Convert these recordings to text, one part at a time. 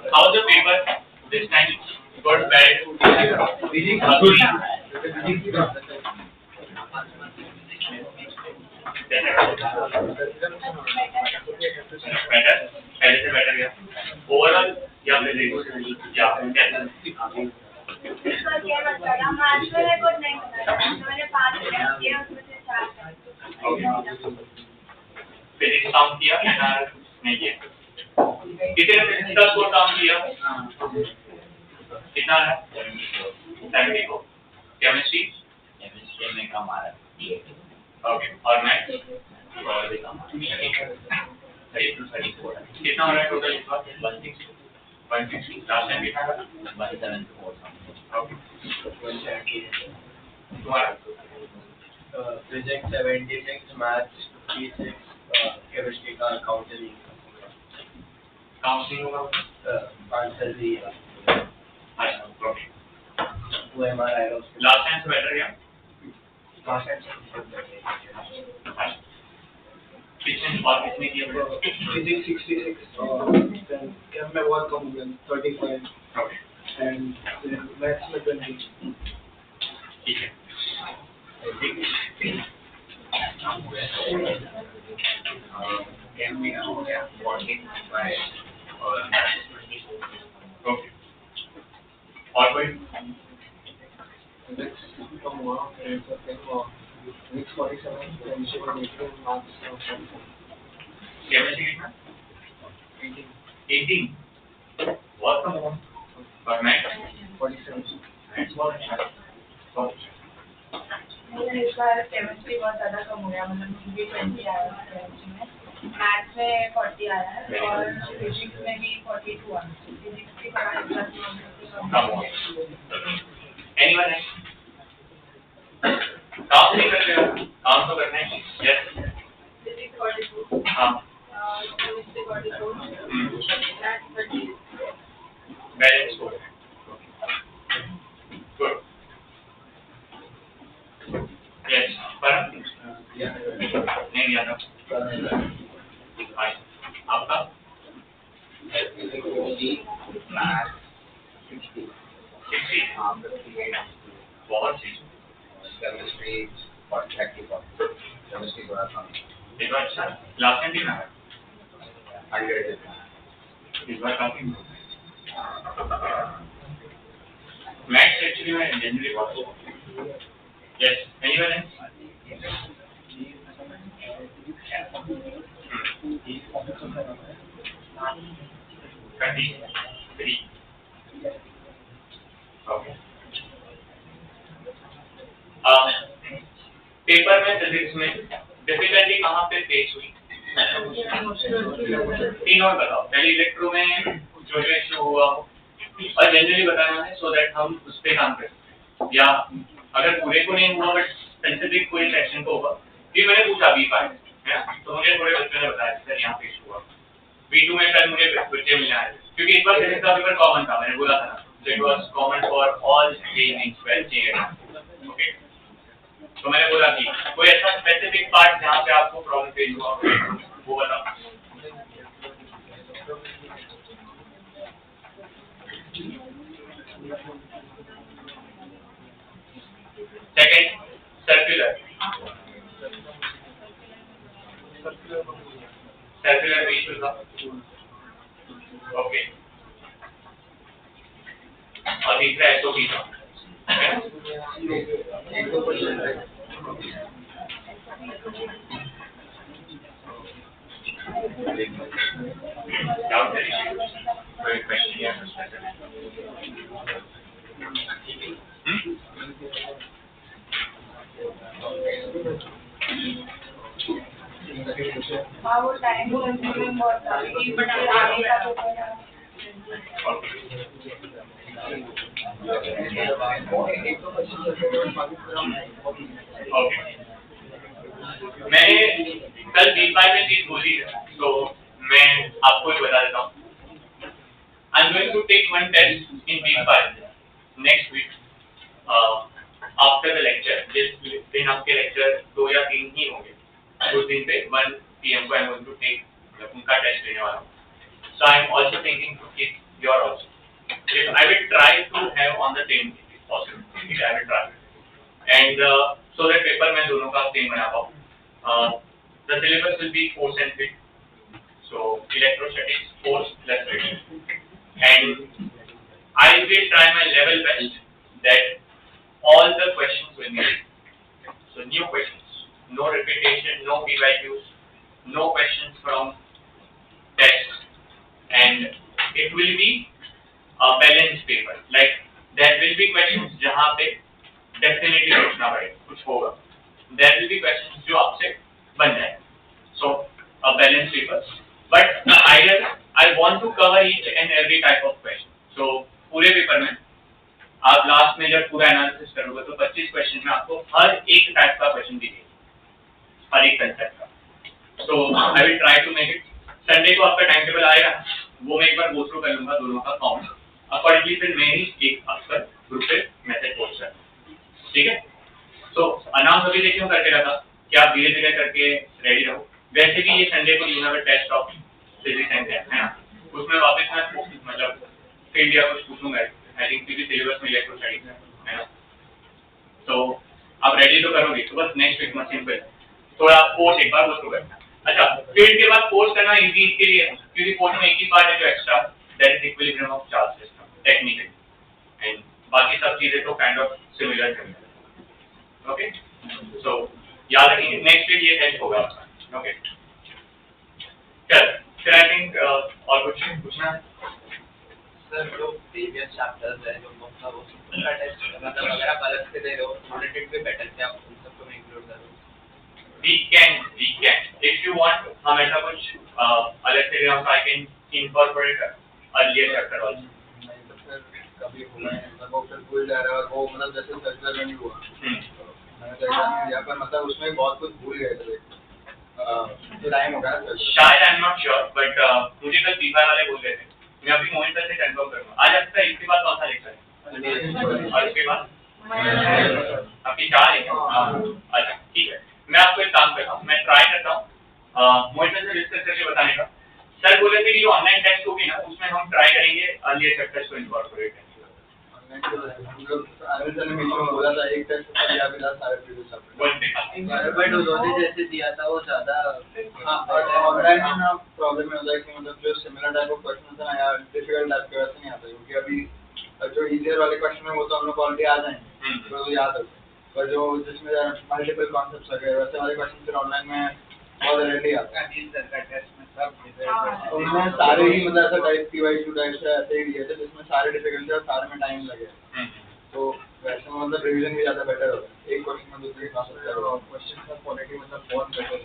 How's the paper this time? Good, bad? Good. Better? Anything better, yeah. Overall, yeah, physics. Yeah, yes. Physics count किया या नहीं किया? कितने ने physics का स्कोर काउंट किया? कितना है? 70 को। केमिस्ट्री? केमिस्ट्री में कम आ रहा है। ओके, और मैथ्स? और भी कम। 32-34। कितना हो रहा है टोटल इस बार? 160। 160। लास्ट टाइम कितना था? 174 समथिंग। ओके। तुम्हारा? Physics 76, maths 56, chemistry का counseling होगा? आंसर भी है। अच्छा, ओके। वो हमारा है। लास्ट टाइम से बेटर क्या? लास्ट टाइम से कितने और कितने किए? Physics 66, then chem में बहुत कम हो गया 35, ओके, and then maths में 20. ठीक है। केम में हो गया 45 और ओके, और कोई? Physics कम हुआ, and so chem हुआ 47, chemistry में 18, maths 44. केमिस्ट्री कितना? 18 बहुत कम हुआ। और मैथ्स 47. इस बार केमिस्ट्री बहुत ज़्यादा कम हो गया, मतलब मुझे 20 आया है केमिस्ट्री में, मैथ्स में 40 आया है और फिजिक्स में भी 42 आया है। फिजिक्स की पढ़ाई कम हुआ। एनीवन है? काम नहीं कर रहे हो? काम तो करना है। यस। फिजिक्स 42, हाँ। Chemistry 44, maths 30। बैलेंस हो गया। गुड। यस, पर नहीं याद आप? आपका? मैथ्स 60 बहुत चीज। केमिस्ट्री 34 केमिस्ट्री थोड़ा कम इस बार अच्छा, लास्ट टाइम कितना है? 100 इस बार काफी। मैथ्स एक्चुअली में जनरली बहुत। यस, एनीवन है? 33। ओके। पेपर में फिजिक्स में डिफिकल्टी कहाँ पे फेस हुई? तीन और बताओ। पहले इलेक्ट्रो में जो इश्यू हुआ और जनरली बताना है सो दैट हम उस पे काम करें, या अगर पूरे को नहीं हुआ बट स्पेसिफिक कोई सेक्शन को होगा। ये मैंने पूछा B5 है, तो मुझे थोड़े बच्चों ने बताया सर यहाँ पे इश्यू हुआ। B2 में शायद मुझे बच्चे मिले आए क्योंकि एक बार फिजिक्स का पेपर कॉमन था, मैंने बोला था ना, so it was common for all streams 12 okay. तो मैंने बोला कि कोई ऐसा स्पेसिफिक पार्ट जहाँ पे आपको प्रॉब्लम फेस हुआ वो बताओ। सेकंड, सर्कुलर इशू था। ओके, और तीसरा SOP था। डाउट है कोई क्वेश्चन या हाँ वो टाइम कंज्यूमिंग बहुत था बट आगे का तो एक दो क्वेश्चन ओके मैंने कल B5 में चीज बोली है तो मैं आपको ही बता देता हूँ I'm going to take one test in B5 next week after the lecture जिस दिन आपके lecture 2 या 3 ही होंगे उस दिन पे 1 PM को I'm going to take उनका टेस्ट लेने वाला हूँ so I'm also thinking to keep your also if I will try to have on the same day if possible I will try and so that paper मैं दोनों का same बना पाऊँ the syllabus will be force-centric so electrostatics force plus friction and I will try my level best that all the questions will be new. So new questions, no repetition, no p-values, no questions from text and it will be a balanced paper like there will be questions जहाँ पे definitely सोचना पड़ेगा कुछ होगा there will be questions जो आपसे बन जाए so a balanced paper but I want to cover each and every type of question so पूरे पेपर में आप लास्ट में जब पूरा एनालिसिस करोगे तो 25 क्वेश्चन में आपको हर एक टाइप का क्वेश्चन दिखेगा हर एक कंसेप्ट का so I will try to make it Sunday को आपका टाइम टेबल आएगा वो मैं एक बार गो थ्रू कर लूंगा दोनों का काउंट अकॉर्डिंगली फिर मैं ही एक आपका ग्रुप पे मैसेज पोस्ट करूंगा ठीक है तो अनाउंस अभी देखिए करके रखा कि आप धीरे धीरे करके रेडी रहो वैसे भी ये संडे को you have a test of physics and math है ना उसमें वापस मैं मतलब फील्ड या कुछ पूछूंगा आई थिंक क्योंकि सिलेबस में इलेक्ट्रो स्टडीज है ना तो आप रेडी तो करोगे तो बस नेक्स्ट वीक मशीन पे थोड़ा कोर्स एक बार वो थ्रू करना अच्छा फील्ड के बाद कोर्स करना इजी इसके लिए क्योंकि कोर्स में एक ही पार्ट है जो extra that is equilibrium of charge system technically and बाकी सब चीजें तो काइंड ऑफ सिमिलर है ओके सो याद रखिए नेक्स्ट वीक ये टेस्ट होगा ओके चल फिर आई थिंक और कुछ पूछना है सर जो प्रीवियस चैप्टर्स है जो बुक था वो उनका टेस्ट मतलब अगर आप अलग से दे रहे हो रिलेटेड पे बेटर क्या आप उन सबको इंक्लूड करो we can if you want हम ऐसा कुछ अलग से हम I can incorporate earlier chapter also कभी हुआ है मतलब वो फिर भूल जा रहा है और वो मतलब जैसे सर्कुलर में हुआ मैंने तो एग्जाम दिया पर मतलब उसमें बहुत कुछ भूल गए थे तो टाइम हो गया शायद आई एम नॉट श्योर बट मुझे कल दीपा वाले बोल रहे थे मैं अभी मोहित सर से कंफर्म करूंगा आज आपका इसके बाद कौन सा लेक्चर है और इसके बाद अभी 4 है अच्छा ठीक है मैं आपको एक काम करता हूँ मैं ट्राई करता हूँ मोहित सर से डिस्कस करके बताने का सर बोले थे कि जो ऑनलाइन टेस्ट होगी ना उसमें हम ट्राई करेंगे अर्लियर चैप्टर्स को इनकॉर्पोरेट ने मीटिंग बोला था एक टेस्ट या फिर सारे प्रीवियस चैप्टर बट उन्होंने जैसे दिया था वो ज्यादा ऑनलाइन में ना प्रॉब्लम होता है कि मतलब जो सिमिलर टाइप ऑफ क्वेश्चन होता है या डिफिकल्ट टाइप के वैसे नहीं आता क्योंकि अभी जो इजियर वाले क्वेश्चन है वो तो हम लोग ऑलरेडी आ जाएंगे तो याद होगा पर जो जिसमें मल्टीपल कॉन्सेप्ट्स वगैरह वैसे वाले क्वेश्चन फिर ऑनलाइन में बहुत रेयरली आते हैं उनमें सारे ही मतलब ऐसा टाइप P/2 टाइप से ऐसे ही दिए थे जिसमें सारे डिफिकल्टी और सारे में टाइम लगे तो वैसे में मतलब रिवीजन भी ज्यादा बेटर होता है एक क्वेश्चन में दूसरे क्लास और क्वेश्चन का क्वालिटी मतलब बहुत बेटर है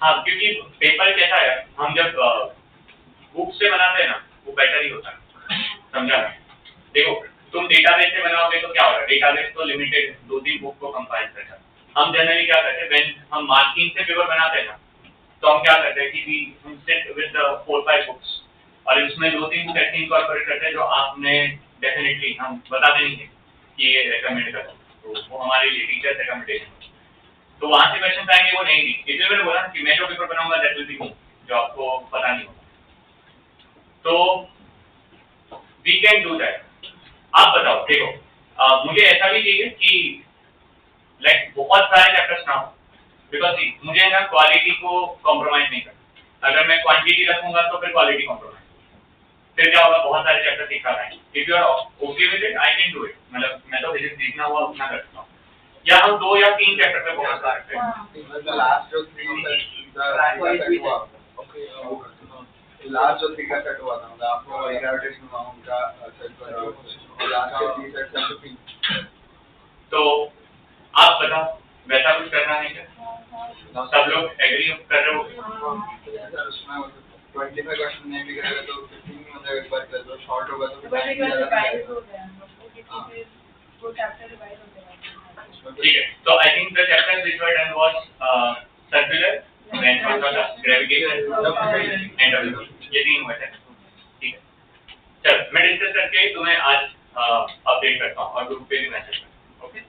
हाँ क्योंकि पेपर कैसा है हम जब बुक से बनाते हैं ना वो बेटर ही होता है समझा देखो तुम डेटाबेस से बनाओगे तो क्या होगा डेटाबेस तो लिमिटेड 2-3 बुक को कंपाइल करता है हम जनरली क्या करते हैं व्हेन हम मार्किंग से पेपर बनाते हैं ना तो हम क्या करते हैं कि हम सेट विद 4-5 बुक्स और इसमें 2-3 बुक ऐसे इनकॉर्पोरेट करते हैं जो आपने डेफिनेटली हम बताते नहीं है कि ये रेकमेंड करो तो वो हमारे लिए टीचर रिकमेंडेशन तो वहां से क्वेश्चन आएंगे वो नहीं दी इसलिए मैंने बोला कि मैं जो पेपर बनाऊंगा दैट विल बी मी जो आपको पता नहीं होगा तो वी कैन डू दैट आप बताओ देखो मुझे ऐसा भी चाहिए कि लाइक बहुत सारे चैप्टर्स ना हो बिकॉज मुझे ना क्वालिटी को कॉम्प्रोमाइज नहीं करना अगर मैं क्वांटिटी रखूंगा तो फिर क्वालिटी कॉम्प्रोमाइज फिर क्या होगा बहुत सारे चैप्टर सीखा है if you are okay with it I can do it मतलब मैं तो फिजिक्स सीखना हुआ उतना कर सकता हूँ या हम 2 या 3 चैप्टर पे फोकस कर सकते हैं लास्ट जो 3 हुआ लास्ट जो 3 का सेट हुआ था, मतलब आपको ग्रेविटेशन बाउंड का सेट करा और लास्ट के 3 सेट का 15। तो आप बताओ वैसा कुछ करना है क्या? सब लोग एग्री कर रहे हो? सर उसमें 25 क्वेश्चन नहीं भी करेगा तो 15 मतलब एक बार कर दो, शॉर्ट होगा तो बट एक बार रिवाइज हो गया क्योंकि वो चैप्टर रिवाइज हो गया। ठीक है, तो I think the chapter which were done was circular, then one was gravitation and ये तीन हुए थे। ठीक है, चल मैं डिस्कस करके तुम्हें आज अपडेट करता हूँ और ग्रुप पे भी मैसेज करता हूँ। ओके,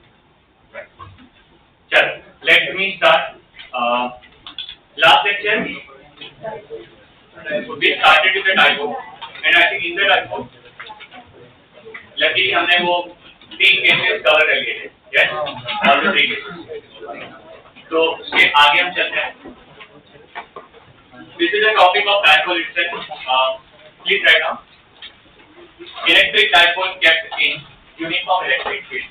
चल let me start. Last lecture we started with the typo and I think in the typo luckily हमने वो 3 cases कवर कर लिए थे। yes, all the 3 cases। तो उसके आगे हम चलते हैं। This is the topic of dipole itself। Please write down electric dipole kept in uniform electric field।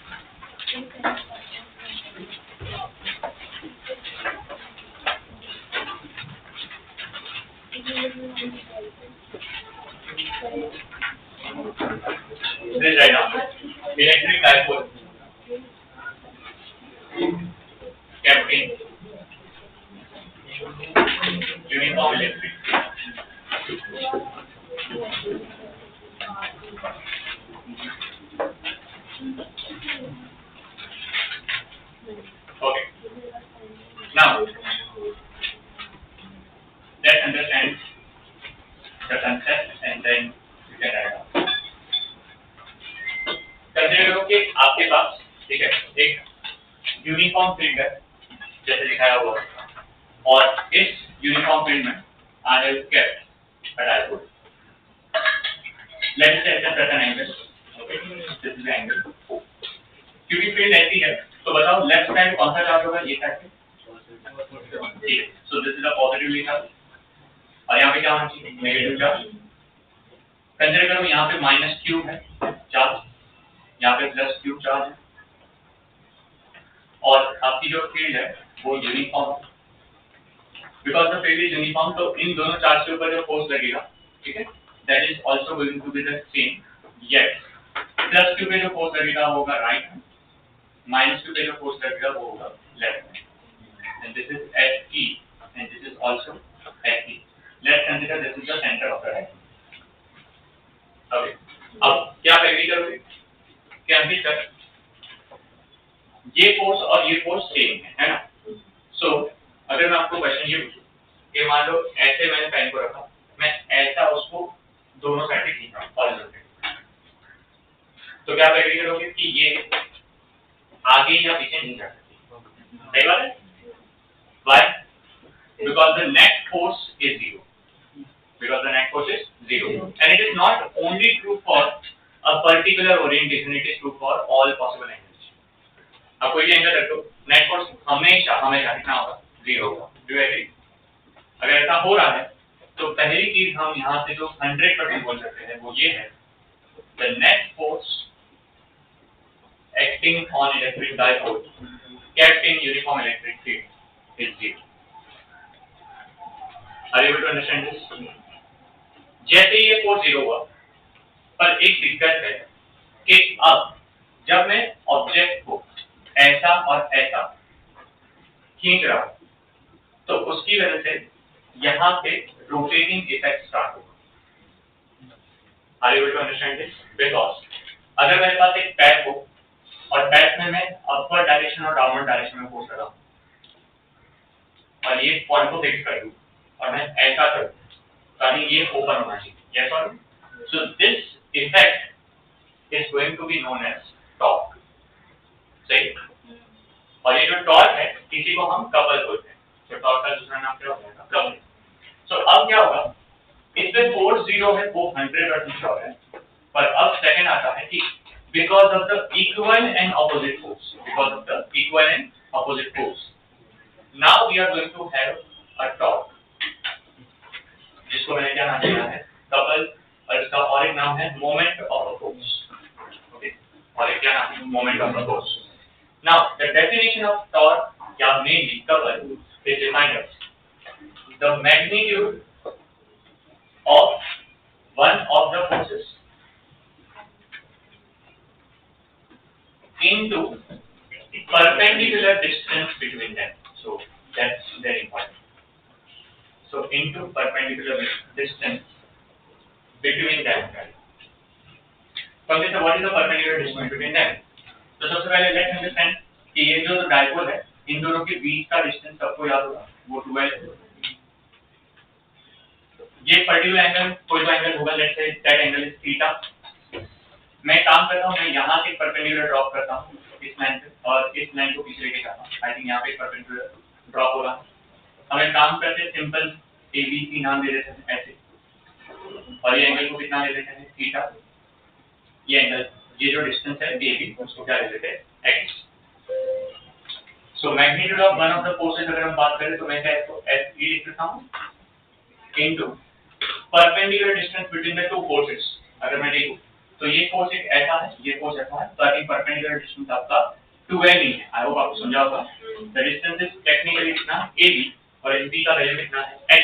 Please write down electric dipole kept in uniform electric field। Okay, now let's understand the concept and then you can write down। Consider करो कि आपके पास ठीक है एक uniform field है जैसे दिखाया हुआ है और इस यूनिफॉर्म फील्ड में I have kept a dipole. Let's say at a certain angle. Okay, this is the angle. क्योंकि फील्ड ऐसी है तो बताओ लेफ्ट साइड कौन सा चार्ज होगा? ये साइड पे। ठीक है, सो this is a positively charge और यहाँ पे क्या होना चाहिए? Negative charge. कंसिडर करो यहाँ पे माइनस क्यू है चार्ज, यहाँ पे प्लस क्यू चार्ज है और आपकी जो फील्ड है वो यूनिफॉर्म है। Because the field is uniform तो इन दोनों चार्ज के ऊपर जो फोर्स लगेगा ठीक है that is also going to be the same. Yet plus q पे जो फोर्स लगेगा वो होगा राइट हैंड, माइनस क्यू पे जो फोर्स लगेगा वो होगा left hand. And this is F E and this is also F E. Let's consider this is the centre of the dipole. Okay, अब क्या आप एग्री करोगे कि अभी तक ये फोर्स और ये फोर्स सेम है ना? सो अगर मैं आपको क्वेश्चन ये पूछूं कि मान लो ऐसे मैंने पेन को रखा, मैं ऐसा उसको दोनों साइड से खींचा हॉरिजॉन्टली, तो क्या आप एग्री करोगे कि ये आगे या पीछे नहीं जा सकती? सही बात है। Why? Because the net force is zero. Because the net force is zero, and it is not only true for a particular orientation; it is true for all possible angles. अब कोई भी एंगल रखो, net force हमेशा हमेशा कितना होगा? Zero होगा। Do you agree? अगर ऐसा हो रहा है तो पहली चीज हम यहाँ से जो 100% बोल सकते हैं वो ये है, the net force acting on electric dipole kept in uniform electric field is zero. Are you able to understand this? जैसे ये फोर्स जीरो हुआ, पर एक दिक्कत है कि अब जब मैं ऑब्जेक्ट को ऐसा और ऐसा खींच रहा हूं तो उसकी वजह से यहाँ पे रोटेटिंग इफेक्ट स्टार्ट होगा। Are you able to understand this? Because अगर मेरे पास एक पैर हो और पैर में मैं अपवर्ड डायरेक्शन और डाउनवर्ड डायरेक्शन में फोर्स लगाऊं और ये पॉइंट को फिक्स कर दूं और मैं ऐसा करूं ताकि ये ओपन होना चाहिए। Yes or no? So this effect is going to be known as torque. सही? और ये जो टॉर्क है इसी को हम कपल बोलते हैं। तो टॉर्क का दूसरा नाम क्या होगा? कपल। सो अब क्या होगा? इसमें फोर्स जीरो है वो 100% श्योर है, पर अब सेकंड आता है कि because of the equal and opposite force, because of the equal and opposite force, now we are going to have a torque, जिसको मैंने क्या नाम दिया है? कपल, और इसका और एक नाम है moment of a force. Okay, और एक क्या नाम है? Moment of a force. Now the definition of torque या mainly couple is defined as the magnitude of one of the forces into perpendicular distance between them. So that's very important. So into perpendicular distance between them. So okay, so what is the perpendicular distance between them? तो सबसे पहले let's understand कि ये जो dipole है इन दोनों के बीच का डिस्टेंस सबको याद होगा वो 12 ये पर्टिकुलर एंगल कोई तो एंगल होगा let's say that angle is theta मैं काम करता हूं मैं यहां से परपेंडिकुलर ड्रॉप करता हूं इस लाइन से और इस लाइन को पीछे लेके जाता हूं आई थिंक यहां पे परपेंडिकुलर ड्रॉप होगा हम एक काम करते हैं सिंपल ABC नाम दे देते हैं ऐसे और ये एंगल को कितना ले लेते हैं थीटा ये एंगल ये जो डिस्टेंस है AB उसको क्या ले लेते हैं x so magnitude of one of the forces अगर हम बात करें तो मैं क्या इसको FE लिख सकता हूं into perpendicular distance between the two forces अगर मैं देखूं तो ये फोर्स एक ऐसा है ये फोर्स ऐसा है तो आई थिंक परपेंडिकुलर डिस्टेंस आपका 12 ही है आई होप आपको समझा होगा द डिस्टेंस इज टेक्निकली कितना AB और AB का वैल्यू कितना है x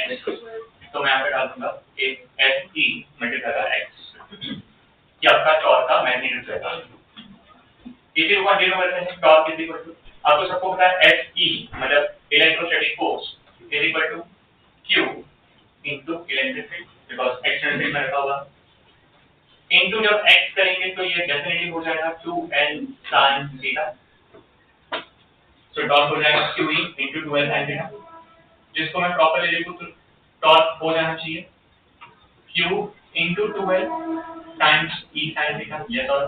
तो मैं यहां पे डाल दूंगा FE मल्टीप्लाई x ये आपका टॉर्क का मैग्नीट्यूड रहेगा इसी को कंटिन्यू करते हैं टॉर्क इज इक्वल टू आपको सबको पता है Fe मतलब electrostatic force is equal to Q into electric field because external field में रखा हुआ इनटू जब x करेंगे तो ये डेफिनेटली हो जाएगा 2l sin theta so torque हो जाएगा QE into 2l sin theta जिसको मैं प्रॉपर्ली लिखूं तो टॉर्क हो जाना चाहिए Q into 2l times E sin theta yes or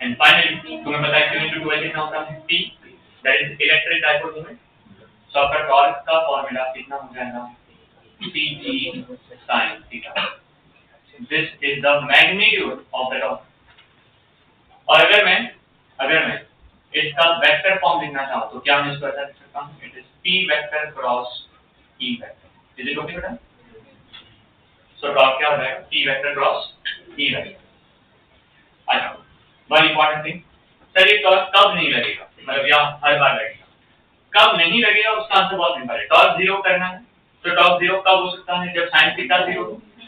and finally तुम्हें पता है Q into 2l कितना होता है T that is electric dipole moment so आपका टॉर्क का फॉर्मूला कितना हो जाएगा PG sin theta this is the magnitude of the torque और अगर मैं इसका वेक्टर फॉर्म लिखना चाहूँ तो क्या मैं इसको ऐसा लिख सकता हूँ it is P vector cross E vector is it okay बेटा So टॉर्क क्या हो जाएगा P vector cross E vector अच्छा वन इंपॉर्टेंट थिंग सर ये टॉर्क कब नहीं लगेगा मतलब यहाँ हर बार लगेगा कब नहीं लगेगा उसका आंसर बहुत सिंपल है टॉर्क जीरो करना है तो टॉर्क जीरो कब हो सकता है जब sine theta zero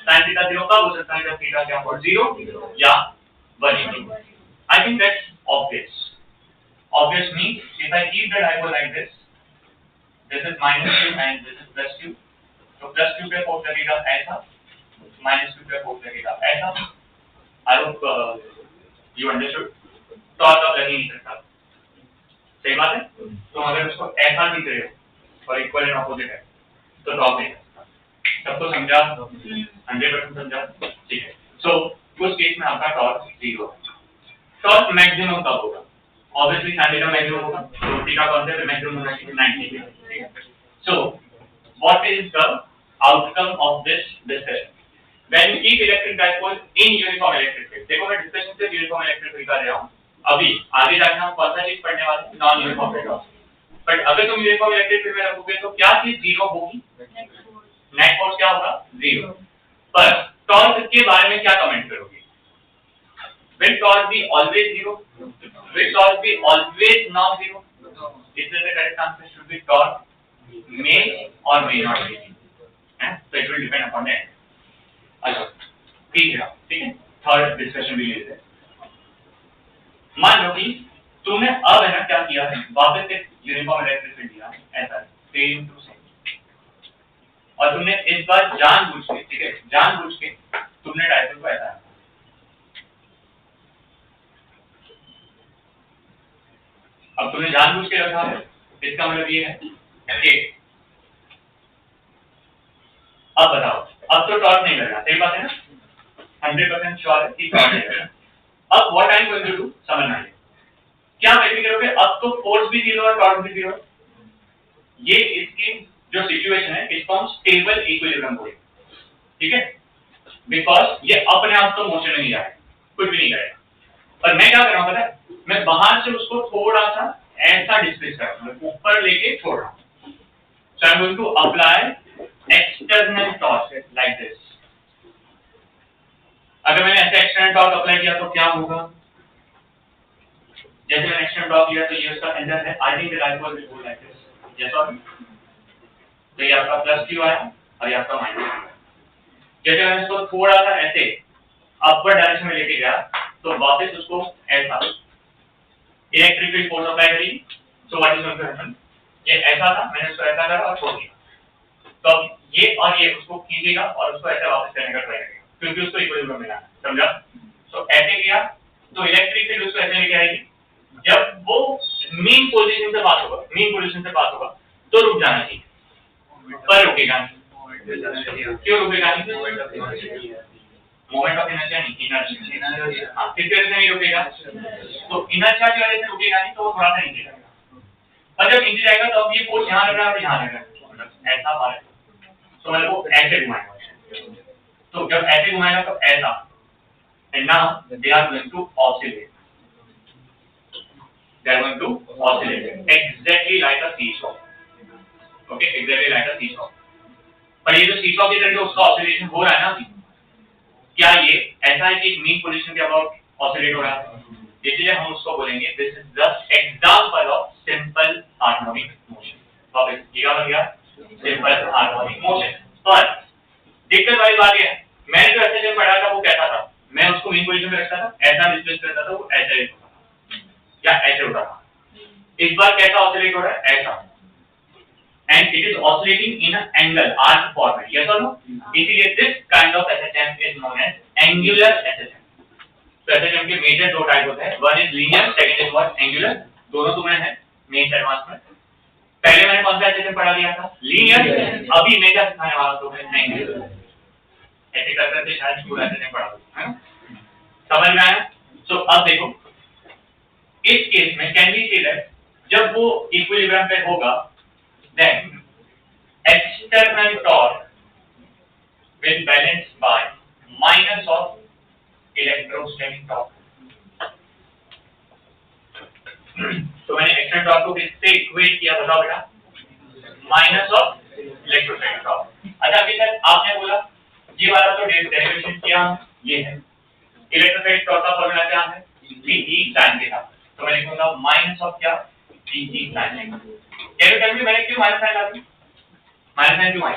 sine theta zero कब हो सकता है जब थीटा क्या हो जीरो या 180 I think that's obvious means if I keep the dipole like this is minus q and this is plus q तो plus q पे फोर्स लगेगा ऐसा minus q पे फोर्स लगेगा ऐसा I hope you understood torque अब लग ही नहीं सकता सही बात है तो अगर उसको ऐसा भी करे और इक्वल एंड ऑपोजिट है तो टॉर्क नहीं सकता सबको समझा 100% समझा ठीक है सो उस केस में आपका टॉर्क 0 है टॉर्क मैक्सिमम कब होगा ऑब्वियसली sin थीटा मैक्सिमम होगा तो थीटा कौन से पे मैक्सिमम होना चाहिए 90 ठीक है सो what is the outcome of this discussion when you keep electric dipole in uniform electric field देखो मैं डिस्कशन से यूनिफॉर्म इलेक्ट्रिक फील्ड कर रहा हूं अभी आगे जाके हम कौन सा चीज पढ़ने वाले हैं नॉन यूनिफॉर्म फील्ड बट अगर तुम यूनिफॉर्म इलेक्ट्रिक फील्ड में रखोगे तो क्या चीज जीरो होगी नेट फोर्स क्या होगा जीरो पर टॉर्क के बारे में क्या कमेंट करोगे will torque be always zero will torque be always non zero is the correct answer should be torque may or may not be so it will depend upon that अच्छा ठीक है third discussion भी लेते हैं मान लो कि तुमने अब है ना क्या किया है वापस से यूनिफॉर्म इलेक्ट्रिक फील्ड दिया ऐसा सेम टू सेम और तुमने इस बार जानबूझ के ठीक है जानबूझ के तुमने डायपोल को ऐसा अब तुमने जानबूझ के रखा है इसका मतलब ये है कि अब बताओ अब तो टॉर्क नहीं लगा सही बात है ना 100% श्योर है कि टॉर्क नहीं लगा अब what I am going to do समझना है क्या वैसे करोगे अब तो फोर्स भी जीरो और टॉर्क भी जीरो ये इसकी जो सिचुएशन है इसको हम स्टेबल इक्विलिब्रियम बोलेंगे ठीक है बिकॉज ये अपने आप तो मोशन में नहीं जाएगा कुछ भी नहीं करेगा पर मैं क्या कर रहा हूं पता है मैं बाहर से उसको थोड़ा सा ऐसा डिस्प्लेस कर रहा हूं ऊपर लेके छोड़ रहा हूं so I am going to apply external torque like this अगर मैंने ऐसे एक्सटर्नल टॉर्क अप्लाई किया तो क्या होगा जैसे मैंने एक्सटर्नल टॉर्क किया तो ये उसका सेंटर है आई think the dipole will go like this yes और तो ये आपका प्लस q आया और ये आपका माइनस है। जैसे मैंने इसको थोड़ा सा ऐसे अपवर्ड डायरेक्शन में लेके गया तो वापस उसको ऐसा इलेक्ट्रिक फील्ड फोर्स अप्लाई करी। So what is going to happen, ये ऐसा था, मैंने उसको ऐसा करा और छोड़ दिया, तो अब ये और ये उसको खींचेगा और उसको ऐसे वापस करने का ट्राई करेगा क्योंकि उसको इक्विलिब्रियम मिला, समझा? तो ऐसे किया तो इलेक्ट्रिक फील्ड उसको ऐसे लेके आएगी, जब वो मीन पोजीशन से पास होगा तो रुक जाना चाहिए, पर रुकेगा नहीं। क्यों रुकेगा नहीं? मोमेंट ऑफ इनर्शिया नहीं, इनर्शिया। हाँ, किस वजह से नहीं रुकेगा? तो इनर्शिया की वजह से रुकेगा नहीं, तो वो थोड़ा सा नीचे जाएगा, और जब नीचे जाएगा तो अब ये फोर्स यहाँ लग रहा है और यहाँ लग रहा है, ऐसा बाहर, तो मतलब वो ऐसे घुमाएगा, तो जब ऐसे घुमाएगा तो ऐसा, and now they are going to oscillate. They are going to oscillate exactly like a seesaw. Okay, exactly like a seesaw. पर ये जो seesaw की तरह उसका oscillation हो रहा है ना अभी, क्या ये ऐसा है कि एक mean position के अबाउट oscillate हो रहा है? इसलिए हम उसको बोलेंगे this is the example of simple harmonic motion. वापस ये क्या बन गया? Simple harmonic motion. पर दिक्कत वाली बात ये है, मैंने जो ऐसे जब पढ़ा था वो कैसा था? मैं उसको मीन पोजीशन में रखता था, ऐसा डिस्प्लेस करता था, वो ऐसे होता था या ऐसे होता था। इस बार कैसा ऑसिलेट हो रहा है? ऐसा, and it is oscillating in an angle arc format, yes और नो? इसीलिए this kind of SHM is known as angular SHM. तो एसएचएम के मेजर दो टाइप होते हैं, one is linear, second is what? Angular. दोनों तुम्हें है मेन एडवांस में। पहले मैंने कौन सा एसएचएम पढ़ा दिया था? लीनियर। अभी मैं क्या सिखाने वाला हूं तुम्हें? एंगुलर। ऐसे करते शायद पूरा एसएचएम पढ़ा दो, है ना? समझ में आया? सो अब देखो, इस केस में कैन वी से दैट जब वो इक्विलिब्रियम पे होगा, then external torque will balance by minus of electrostatic torque. तो मैंने एक्सटर्नल टॉर्क को किससे इक्वेट किया बताओ बेटा? Minus of electrostatic torque. अच्छा, अभी तक आपने बोला ये वाला तो डेरिवेशन किया, ये है इलेक्ट्रोस्टैटिक टॉर्क का फॉर्मूला क्या है? Dg sin theta. तो मैं लिखूंगा माइनस ऑफ क्या? Dg sin theta. Can you tell me मैंने क्यों माइनस साइन डाली? माइनस साइन क्यों आई?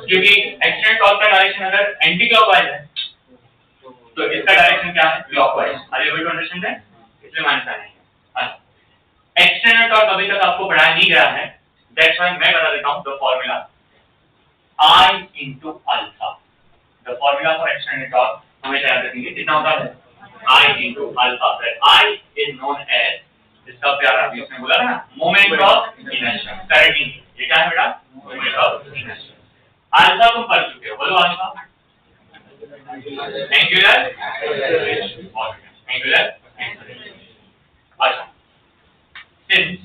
क्योंकि एक्सटर्नल टॉर्क का डायरेक्शन अगर एंटी क्लॉकवाइज है तो इसका डायरेक्शन क्या है? Clockwise. Are you able to understand that? इसलिए माइनस साइन है। अच्छा, एक्सटर्नल टॉर्क अभी तक आपको पढ़ाया नहीं गया है, दैट्स व्हाई मैं बता देता हूं the formula I into alpha. The formula for external torque हमें याद रखेंगे कितना होता है? I into alpha. Where I is known as, जिसका प्यार अभी उसने बोला ना, moment of inertia. Correctly, ये क्या है बेटा? Moment of inertia. Alpha तुम पढ़ चुके हो, बोलो alpha. Angular acceleration. Angular acceleration. अच्छा, since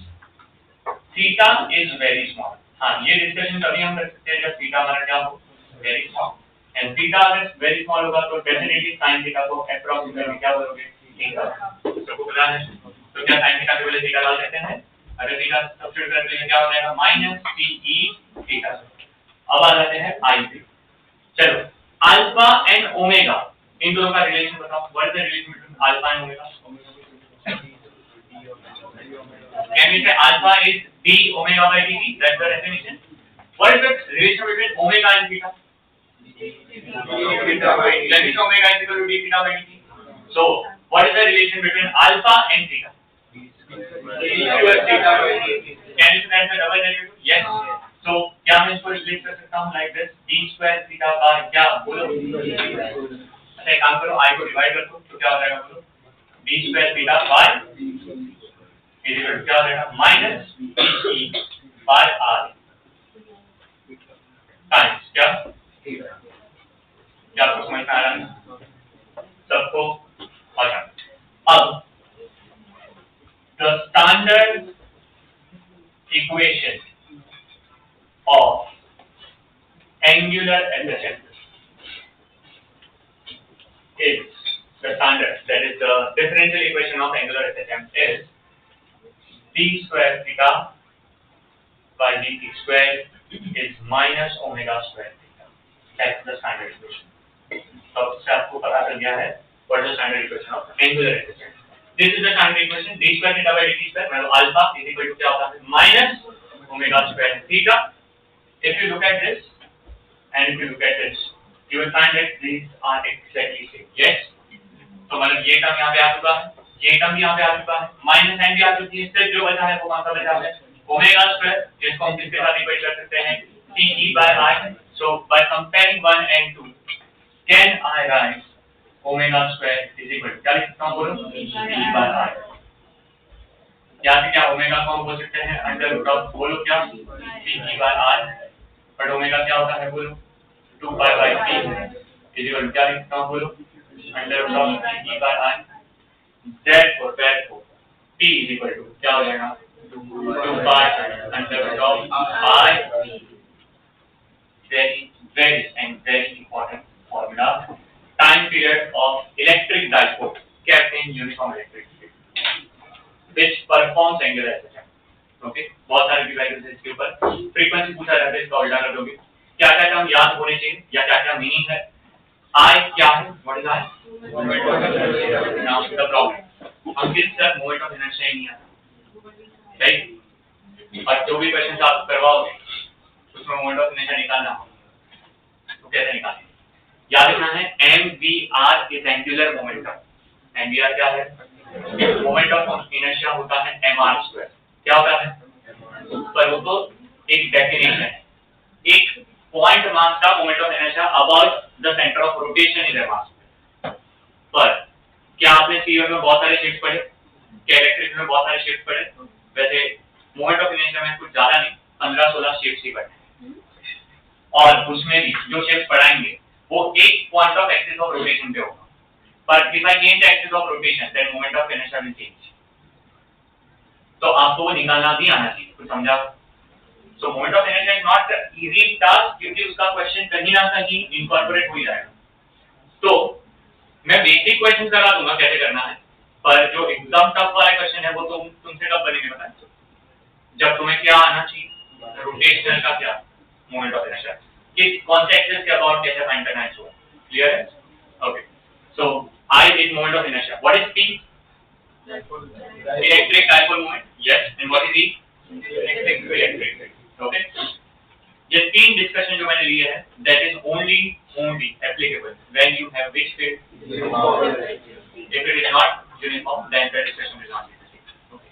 theta is very small. हाँ, ये डिस्कशन तभी हम कर सकते हैं जब थीटा हमारा क्या हो? Very small. एंड थीटा अगर वेरी स्मॉल होगा तो डेफिनेटली साइन थीटा को अप्रॉक्सीमेटली क्या बोलोगे? थीटा। सबको पता है? तो क्या साइन थीटा के बजाय थीटा डाल देते हैं? अगर थीटा सब्स्टिट्यूट करते हैं क्या हो जाएगा? Minus T theta. अब आ जाते हैं आई पे। चलो, अल्फा एंड ओमेगा, इन दोनों का रिलेशन बताओ। What is the relation between alpha and omega? Can we say alpha is d omega by dt? That's the definition. What is the relation between omega and theta? Theta by dt. That is omega is equal to d theta by dt. So, what is the relation between alpha and theta? d square theta by dt. Can you say that the double derivative? Yes. So, क्या मैं इसको relate कर सकता हूँ like this? d square theta by क्या बोलो? अच्छा, एक काम करो, I को डिवाइड कर दो, तो क्या हो जाएगा बोलो? d square theta by equal क्या हो जाएगा? Minus e by r times क्या? क्या आपको समझ में आ रहा है सबको? अच्छा, अब the standard equation of angular SHM is the standard, that is the differential equation of angular SHM is d square theta by dt square is minus omega square theta. That's the standard equation. So इससे आपको पता चल गया है what is the standard equation of angular SHM. This is the standard equation d square theta by dt square मतलब alpha is equal to क्या होता है? minus omega square theta if you look at this and if you look at this, you will find that these are exactly same. Yes. तो मतलब ये term यहाँ पे आ चुका है, ये टर्म भी यहाँ पे आ चुका है, माइनस साइन भी आ चुकी है, इससे जो बचा है वो कौन सा बचा है? ओमेगा स्क्वायर, जिसको हम किसके साथ इक्वेट कर सकते हैं? TE by I. So by comparing 1 and 2, can I write omega square is equal to क्या लिख सकता हूँ बोलो? TE by I. यहाँ से क्या ओमेगा को हम बोल सकते हैं अंडर रूट ऑफ बोलो क्या? TE by I. But omega क्या होता है बोलो? 2 pi by T is equal to क्या लिख सकता हूँ बोलो? Under root of TE by I. Therefore P is equal to क्या हो जाएगा? 2 pi under root of I. Very and very important formula. Time period of electric dipole kept in uniform electric field, which performs angular acceleration. Okay, बहुत सारे devices है इसके ऊपर. Frequency पूछा जाता है, इसका उल्टा कर दोगे. क्या क्या टर्म याद होने चाहिए या क्या क्या मीनिंग है? I क्या है? What is I? Now the problem. हम किस सर मोमेंट ऑफ इनर्शिया ही नहीं आता, राइट? और जो भी क्वेश्चन आप करवाओगे उसमें मोमेंट ऑफ इनर्शिया निकालना हो तो कैसे निकालेंगे? याद रखना है MVR is angular momentum. MVR क्या है? मोमेंट ऑफ इनर्शिया होता है mr². क्या होता है? पर वो तो एक डेफिनेशन है, एक पॉइंट मास का moment of inertia about the centre of rotation is mr². पर क्या आपने सीईओ में बहुत सारे शिफ्ट पढ़े? क्या इलेक्ट्रिक में बहुत सारे शिफ्ट पढ़े? वैसे मोमेंट ऑफ इनर्शिया में कुछ ज्यादा नहीं, 15-16 शिफ्ट ही पढ़े. और उसमें भी जो शिफ्ट पढ़ाएंगे वो एक point of axis of rotation पे होगा. पर if I change axis of rotation then moment of inertia will change. तो आपको वो निकालना भी आना चाहिए. कुछ समझा? So moment of inertia is not easy task, क्योंकि उसका क्वेश्चन कहीं ना कहीं इनकॉर्पोरेट हो ही जाएगा. तो मैं बेसिक क्वेश्चन करा दूंगा कैसे करना है, पर जो एकदम टफ वाला क्वेश्चन है वो तुमसे कब बनेंगे पता है? जब तुम्हें क्या आना चाहिए, रोटेशनल का क्या मोमेंट ऑफ इनर्शिया, किस कौन से एक्सिस के अबाउट कैसे फाइंड करना है. सो क्लियर है? Okay. So I is moment of inertia. What is P? Electric dipole moment. Yes. And what is E? Electric. Okay. ये तीन डिस्कशन जो मैंने लिए हैं that is only applicable when you have which field? If it is not uniform, then the discussion is not necessary. Okay.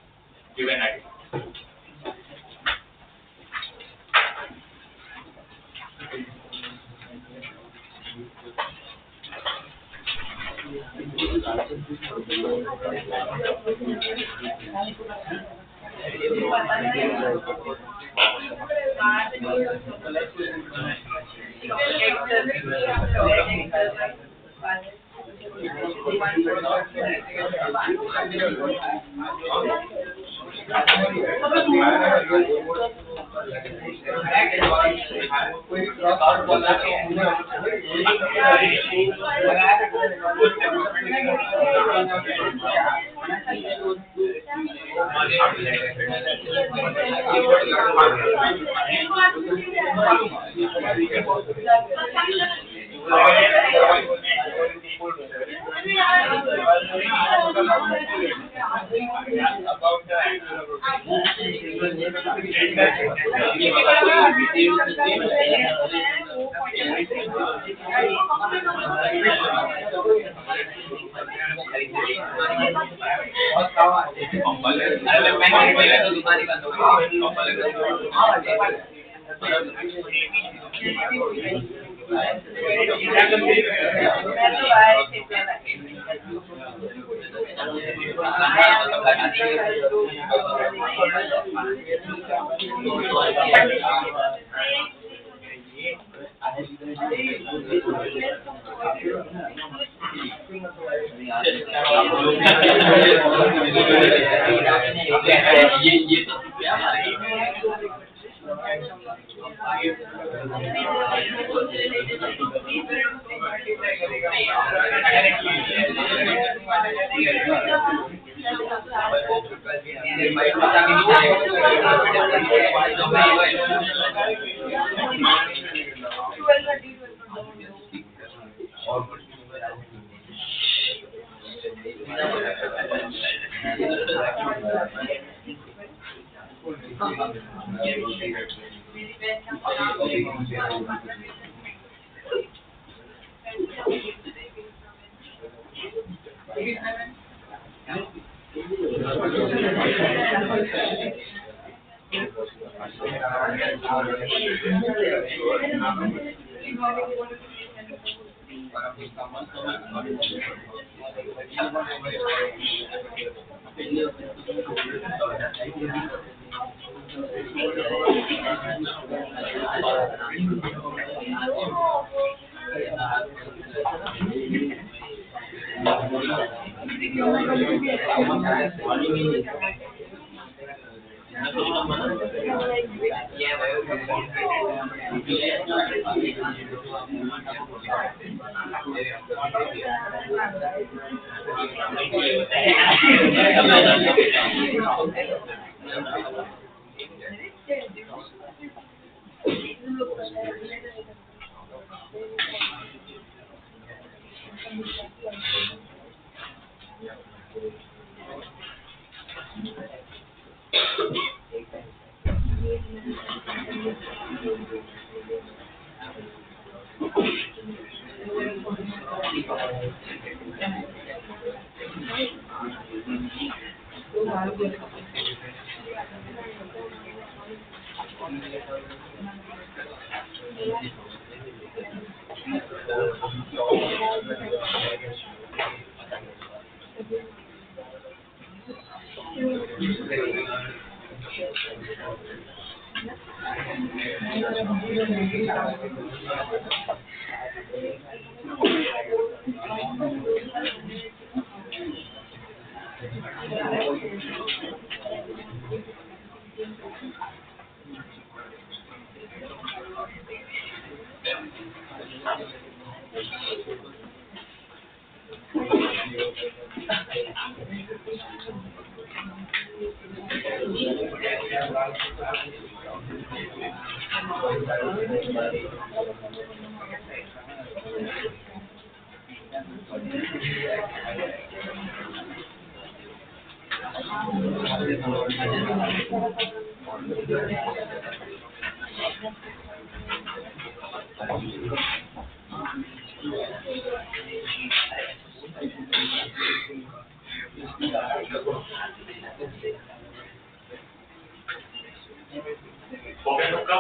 Give an idea. हो गया सबका?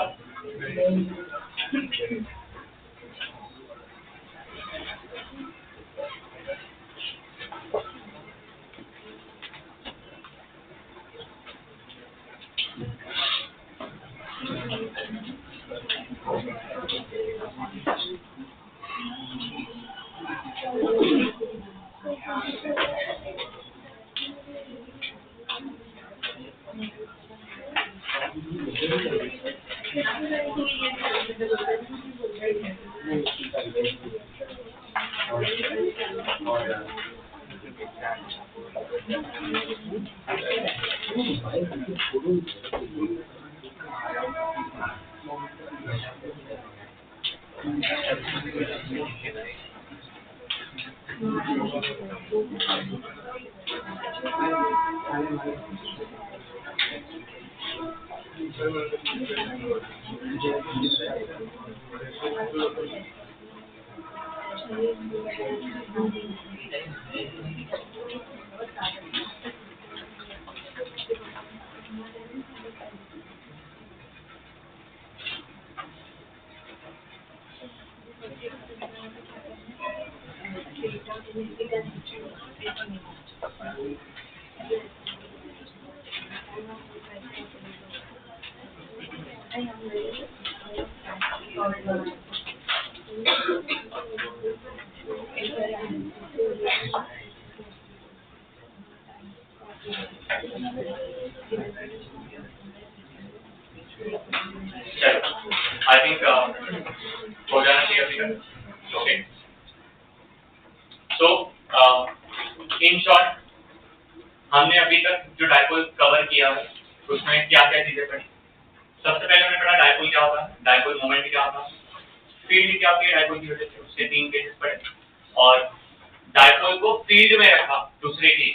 I think हो जाना चाहिए अभी तक. Okay. So in short हमने अभी तक जो डायपोल कवर किया है उसमें क्या क्या चीजें पढ़ी. सबसे पहले हमने पढ़ा डायपोल क्या होता है, डायपोल मोमेंट क्या होता है, फील्ड क्या होती है डायपोल की वजह से, उसके 3 केसेस पढ़े और डायपोल को फील्ड में रखा दूसरे की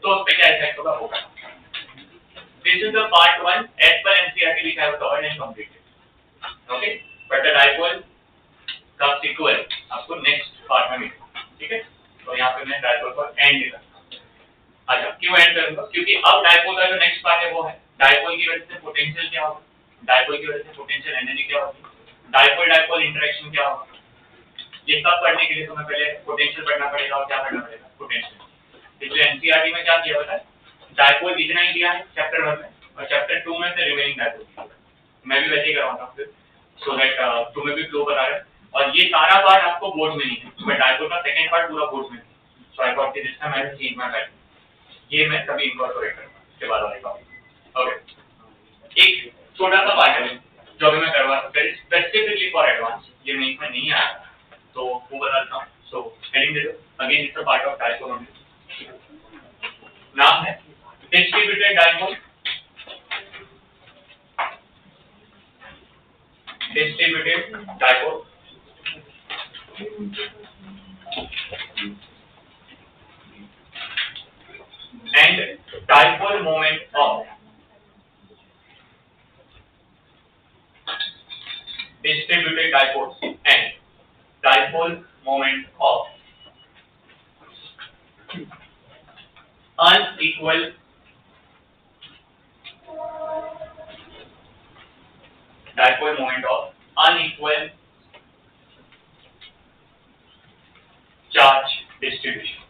तो उस पर क्या इफेक्ट होगा. this is the part 1 as per NCERT we have covered and completed. Okay, but the dipole का sequel आपको next part में मिलेगा, ठीक है? तो यहाँ पे मैं dipole को end करता हूँ। अच्छा, क्यों end करूँगा? क्योंकि अब dipole का जो next part है वो है dipole की वजह से potential क्या होगा, dipole की वजह से potential energy क्या होगी, dipole interaction क्या होगा। ये सब पढ़ने के लिए तुम्हें पहले पोटेंशियल पढ़ना पड़ेगा और क्या पढ़ना पड़ेगा, पोटेंशियल। इसलिए एनसीईआरटी में क्या किया पता है, डायपोल इतना ही दिया है चैप्टर 1 में और चैप्टर 2 में से रिमेनिंग डायपोल मैं भी वैसे ही करवाता हूँ फिर, सो दैट तुम्हें भी फ्लो बता रहा है। और ये सारा पार्ट आपको बोर्ड में नहीं है, बट डायपोल का सेकंड पार्ट पूरा बोर्ड में है। So I thought this time I will change my pattern, ये मैं कभी इनकॉर्पोरेट करूंगा इसके बाद वाले टॉपिक। ओके, एक छोटा सा पार्ट है जो अभी मैं करवा स्पेसिफिकली फॉर एडवांस, ये मेंस में नहीं आया तो वो बताता हूँ। सो हेडिंग दे दो, again it's a part of dipole only. नाम है distributed dipole, distributed dipole and dipole moment of distributed dipoles and dipole moment of unequal dipole moment of unequal charge distribution.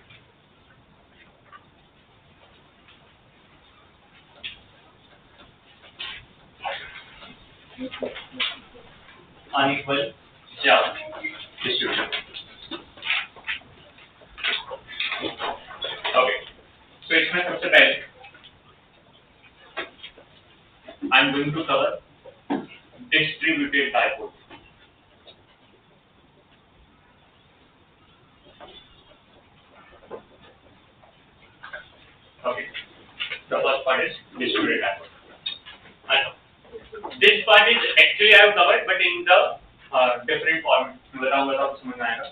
Unequal charge distribution. Okay, so इसमें सबसे पहले I am going to cover distributed dipole. Okay, the first part is distributed dipole. This part is actually I have covered, but in the different format. बताऊँ समझ में आएगा।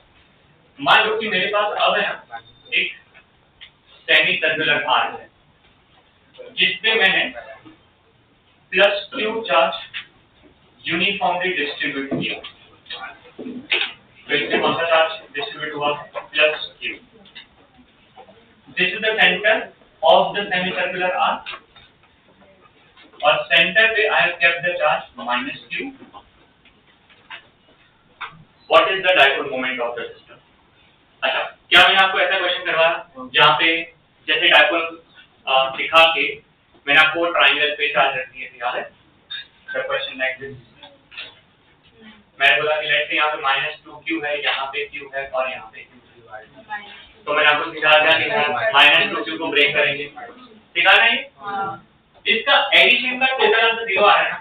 मान लो कि मेरे पास अब है एक सेमी सर्कुलर आर्क है जिसपे मैंने plus Q charge uniformly distribute किया। तो इससे कौन सा चार्ज डिस्ट्रीब्यूट हुआ, plus Q. This is the centre of the semi circular arc और सेंटर पे I have kept the charge minus q. What is the dipole moment of the system? अच्छा, क्या मैंने आपको ऐसा क्वेश्चन करवाया जहाँ पे जैसे डायपोल दिखा के मैंने आपको ट्राइंगल पे चार्ज रख दिए थे, याद है? The question like this. मैंने बोला कि लेट्स से यहाँ पे -2q है, यहाँ पे q है और यहाँ पे q है। तो मैंने आपको सिखाया कि -2q को ब्रेक करेंगे, सिखा रहे हैं? इसका एडिशन का टोटल आंसर 0 आ रहा है ना,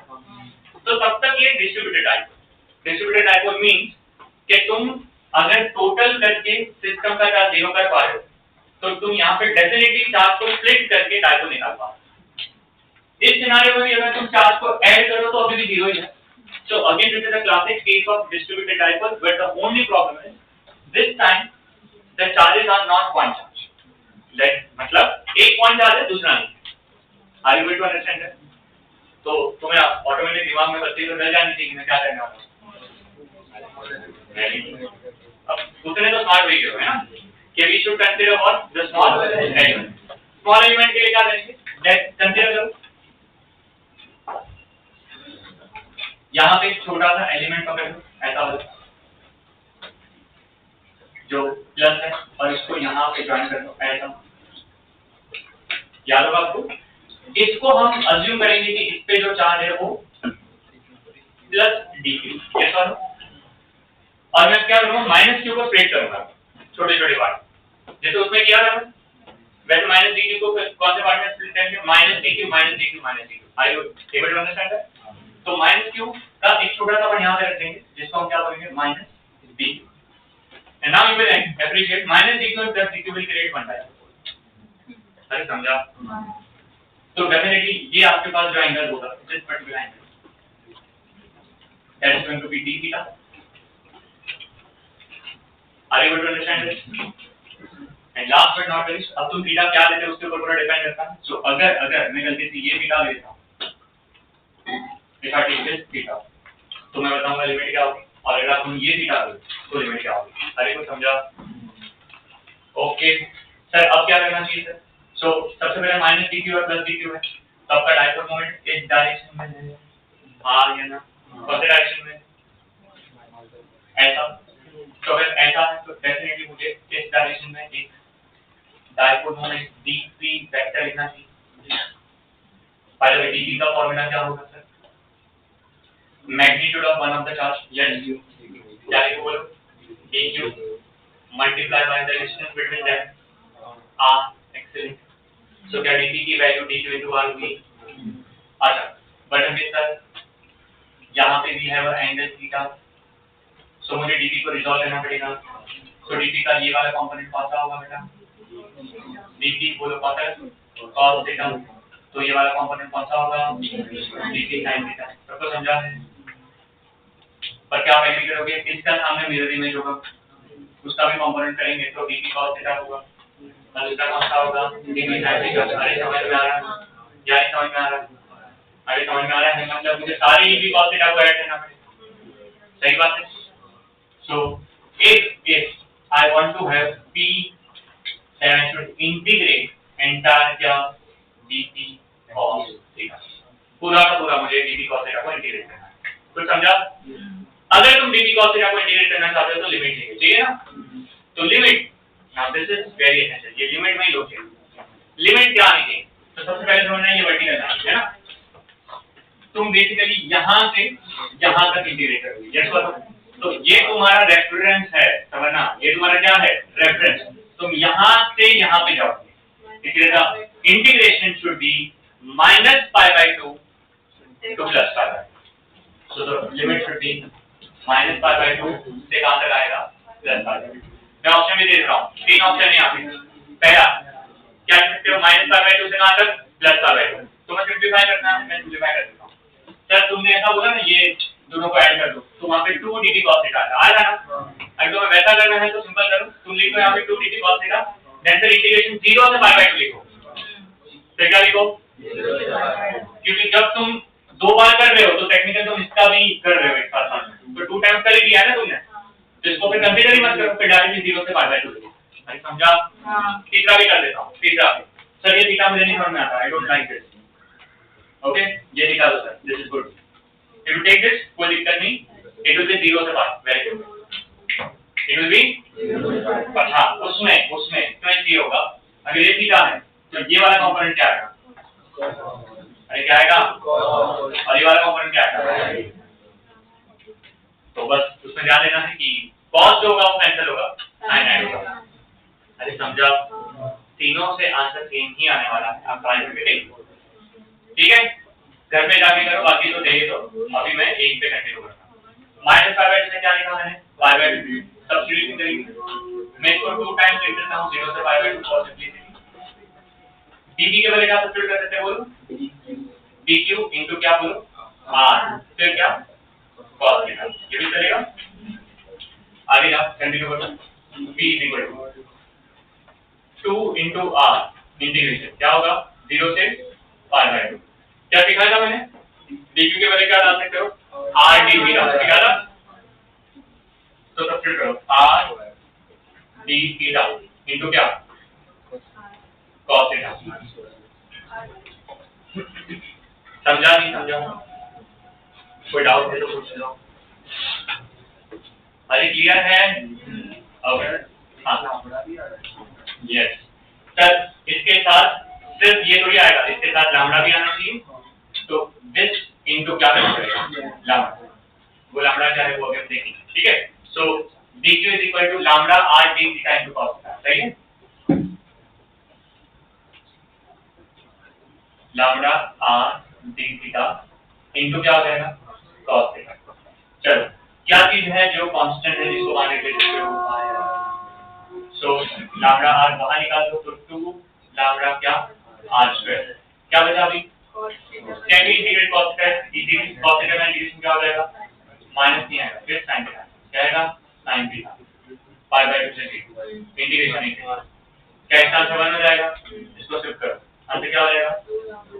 तो तब तक ये distributed dipole. Distributed dipole means कि तुम अगर टोटल करके सिस्टम का चार्ज 0 कर पा रहे हो तो तुम यहाँ पे डेफिनेटली चार्ज को स्प्लिट करके डायपोल निकाल पा रहे हो। इस सिनेरियो में भी अगर तुम चार्ज को ऐड करो तो अभी भी 0 ही है। So again this is the classic case of distributed dipole, but the only problem is this time the charges are not one charge. Like मतलब एक पॉइंट चार्ज है, दूसरा नहीं। Are you able to understand that? तो तुम्हें automatic दिमाग में बत्ती तो डल जानी चाहिए कि मैं क्या करने वाला हूँ। अब उतने तो स्मार्ट वही है ना कि we should consider what the small element. Small element के लिए क्या करेंगे? Let's consider करो। यहाँ पे एक छोटा सा एलिमेंट पकड़ लो, ऐसा वाला जो प्लस है और इसको यहाँ पे ज्वाइन कर लो, ऐसा। याद होगा आपको? इसको हम अज्यूम करेंगे कि इस पे जो चार्ज है वो प्लस डी क्यू, और मैं क्या करूँगा, माइनस क्यू को स्प्लिट करूंगा छोटे छोटे पार्ट, जैसे उसमें किया था वैसे माइनस डी क्यू को कौन से पार्ट में स्प्लिट करेंगे, minus D Q minus D Q minus D Q. I you able to understand that? तो माइनस क्यू का एक छोटा सा अपन यहाँ पे रखेंगे जिसको हम क्या बोलेंगे, minus D Q. And now you will appreciate minus D Q plus D Q will create one dipole. अरे समझा? तो डेफिनेटली ये आपके पास जो एंगल होगा this particular angle that is going to be D theta. Are you able to understand this? And last but not least, अब तुम theta क्या लेते हो उसके ऊपर पूरा डिपेंड करता है। सो अगर मैं गलती से ये थीटा ले लेता हूं, if I take this theta, तो मैं बताऊंगा लिमिट क्या होगी, और अगर तुम ये थीटा लो तो लिमिट क्या होगी। अरे कुछ समझा? ओके सर, अब क्या करना चाहिए सर? सो सबसे पहले माइनस dq और प्लस dq है, तो आपका डायपोल मोमेंट इस डायरेक्शन में है, हाँ या ना? कौन से डायरेक्शन में? ऐसा। तो अगर ऐसा है तो डेफिनेटली मुझे इस डायरेक्शन में एक डायपोल मोमेंट dp वेक्टर लिखना चाहिए। बाय द वे dp का फॉर्मूला क्या होगा sir? Magnitude of one of the charge, yes क्या लिखो बोलो? dq multiply by the distance between them, r। Excellent. So क्या dp की वैल्यू dq into r होगी? अच्छा, बट हमें सर यहाँ पे भी है वो एंगल थीटा, सो मुझे dp को रिजॉल्व करना पड़ेगा। सो dp का ये वाला कंपोनेंट कौन सा होगा बेटा? dp बोलो कौन सा? cos theta. तो ये वाला कंपोनेंट कौन सा होगा? dp sin theta. सबको समझा है? पर क्या वैल्यू करोगे? इसका सामने मिरर इमेज होगा, उसका भी कंपोनेंट करेंगे तो dp cos थीटा होगा, और इसका कौन सा होगा? dp sin theta. अरे समझ में आ रहा है? या नहीं समझ में आ रहा है? अरे समझ में आ रहा है? मतलब मुझे सारे dp cos थीटा को ऐड करना पड़ेगा, सही बात है? So if I want to have p, then I should integrate entire क्या dp cos theta, पूरा का पूरा मुझे dp cos theta को इंटीग्रेट करना है। कुछ समझा? अगर तुम dp cos theta को इंटीग्रेट करना चाहते हो तो लिमिट चाहिए, चाहिए ना? तो limit, now this is very essential, ये लिमिट में ही लोग चाहिए। लिमिट क्या आनी चाहिए? तो सबसे पहले समझना है ये वर्टिकल लाइन है ना, तुम बेसिकली यहाँ से यहाँ तक इंटीग्रेट करोगे, यस बोलो। तो ये तुम्हारा रेफरेंस है, समझना, ये तुम्हारा क्या है? रेफरेंस। तुम यहाँ से यहाँ पे जाओगे, इसलिए integration should be minus pi by 2 two plus pi by 2। So the limit should be minus pi by 2 से कहाँ तक आएगा? Plus pi by 2। मैं ऑप्शन भी दे रहा हूँ, तीन ऑप्शन है यहाँ पे। पहला क्या लिख सकते हो? माइनस पाई बाई 2 से कहाँ तक? Plus pi by 2। तुम्हें सिंप्लीफाई करना है, मैं सिंप्लीफाई कर देता हूँ। सर तुमने ऐसा बोला ना ये दोनों को ऐड कर दो, तो वहाँ पे 2 dp cos थीटा आएगा ना? अगर तुम्हें वैसा करना है तो सिंपल करो, तुम लिखो यहाँ पे 2 dp cos थीटा, देन फिर इंटीग्रेशन 0 से पाई बाई 2 लिखो। फिर क्या लिखो? क्योंकि जब तुम दो बार कर रहे हो तो टेक्निकल तुम इसका भी कर रहे हो एक साथ साथ, तो 2 टाइम्स कर ही दिया ना तुमने, तो इसको फिर कंसीडर ही मत करो, फिर डायरेक्टली 0 से पाई बाई 2 लिखो। अरे समझा? तीसरा भी कर देता हूँ। तीसरा सर ये थीटा मुझे नहीं समझ में आता, I don't like this. Okay, ये निकाल दो sir, this is good. If you take this, कोई दिक्कत नहीं, it will be 0 से पास, very good. It will be, पर हाँ उसमें क्यों ऐसी होगा? अगर ये थीटा है तो ये वाला कंपोनेंट क्या आएगा? अरे क्या आएगा? और ये वाला कंपोनेंट क्या आएगा? तो बस उसमें ध्यान देना है कि cos जो होगा वो कैंसिल होगा, sin ऐड होगा। अरे समझा? तीनों से आंसर सेम ही आने वाला है, आप ट्राई करके देखो, ठीक है? घर पे जाके करो, बाकी तो दे दो। अभी मैं एक पे कंटिन्यू करता हूँ। माइनस पाई बाई 2 में क्या लिखा मैंने? पाई बाई 2 सब्स्टिट्यूशन करेंगे, मैं इसको 2 टाइम्स लिख देता हूँ 0 से pi by 2 for simplicity. dp के बजाय क्या सब्स्टिट्यूट कर सकते हैं बोलो? dq इनटू क्या बोलो? r, फिर क्या? cos थीटा, ये भी चलेगा। आगे जाओ, कंटिन्यू करो। p = 2 इनटू r इंटीग्रेशन क्या होगा? 0 से पाई बाई 2। क्या लिखा था मैंने? dq के बजाय क्या डाल सकते हो? r d थीटा लिखा था, तो सब्स्टिट्यूट करो r d थीटा इनटू क्या? cos theta. समझा नहीं समझा? कोई डाउट है तो पूछ लो। अरे क्लियर है? अगर हाँ यस सर, इसके साथ सिर्फ ये थोड़ी आएगा, इसके साथ लैम्डा भी आना चाहिए, तो दिस इनटू क्या करना पड़ेगा? लैम्डा। वो लैम्डा क्या है वो अभी हम देखेंगे, ठीक है? सो dq = lambda r d theta into cos theta, सही है? Lambda r d theta into क्या हो जाएगा? cos theta. चलो क्या चीज है जो कांस्टेंट है जिसको बाहर निकाल सकते हो? सो लैम्डा r बाहर निकाल दो तो 2 लैम्डा क्या? r²। क्या बचा अभी? Semi integrate cos theta, integrate cos theta का इंटीग्रेशन क्या हो जाएगा? माइनस नहीं आएगा, फिर sin थीटा क्या आएगा? sin थीटा पाई बाई 2 से इंटीग्रेशन नहीं। क्या एक साथ 1 हो जाएगा, इसको शिफ्ट करो, आंसर क्या हो जाएगा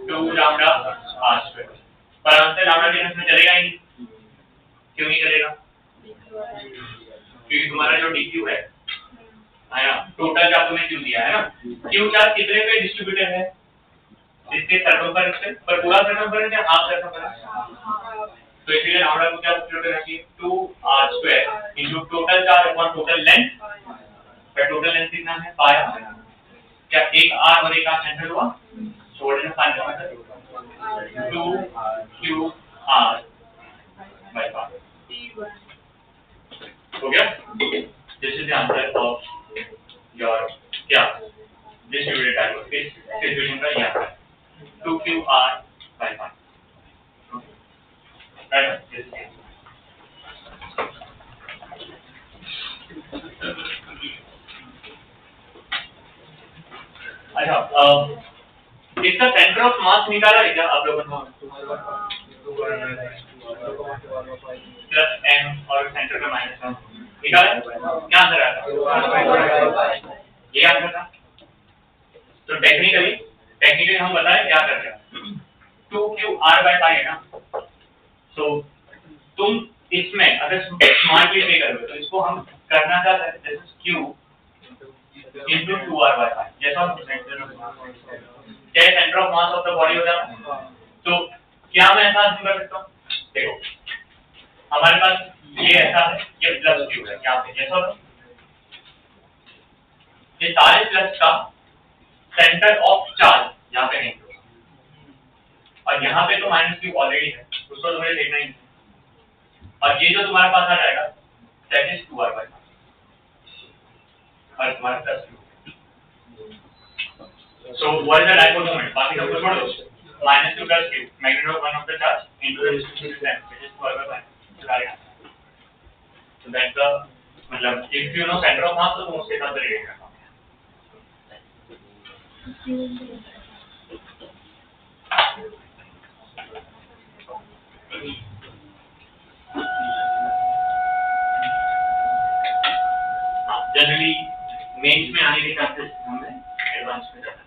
2 लैम्डा r स्क्वायर। पर आंसर लैम्डा के में चलेगा ही नहीं, क्यों नहीं चलेगा, क्योंकि तुम्हारा जो dq है ना, टोटल चार्ज तुम्हें क्यों दिया है ना, q चार्ज कितने पे डिस्ट्रीब्यूटेड है, इसके सर्कमफरेंस पे, पर पूरा सर्कमफरेंस है हाफ सर्कमफरेंस, तो इसलिए लैम्डा को क्या सब्स्टिट्यूट करना चाहिए 2r square into total charge upon total length, पर टोटल लेंथ कितना है पाया, क्या एक r और एक r कैंसिल हुआ, छोड़ने में final answer 2qr by pi हो गया। This is the answer of your क्या डिस्ट्रीब्यूटेड डायगोनल इस सिचुएशन का ये answer 2qr by pi, right. अच्छा, इसका सेंटर ऑफ मास निकाला है क्या आप लोगों ने, प्लस m और सेंटर का माइनस m निकाला, क्या आंसर आया, ये आंसर था। तो टेक्निकली हम बताएं क्या कर रहे हैं, 2qr बाय पाई है ना, तो तुम इसमें अगर स्मार्टली पे करोगे तो इसको हम करना क्या है, this is q into 2r by pi, जैसा हम क्या centre of mass of the body हो जाता है, तो क्या मैं ऐसा अज्यूम कर सकता हूँ, देखो हमारे पास ये ऐसा है, ये प्लस q है यहाँ पे, जैसा ये सारे प्लस का सेंटर ऑफ चार्ज यहाँ पे नहीं, और यहाँ पे तो माइनस q ऑलरेडी है, उसको तुम्हें देखना ही नहीं, और ये जो तुम्हारे पास आ जाएगा that is 2r by pi, और तुम्हारा plus q। So what is the dipole moment? बाकी सब कुछ छोड़ दो, minus 2 plus q, magnitude of one of the charge into the distributed length, which is 2r by pi, so that's the मतलब if you know center of mass तो तुम उसके साथ रिलेट कर पाओगे। जनरली मेंस में आने के चांसेस हमें एडवांस में जाना है।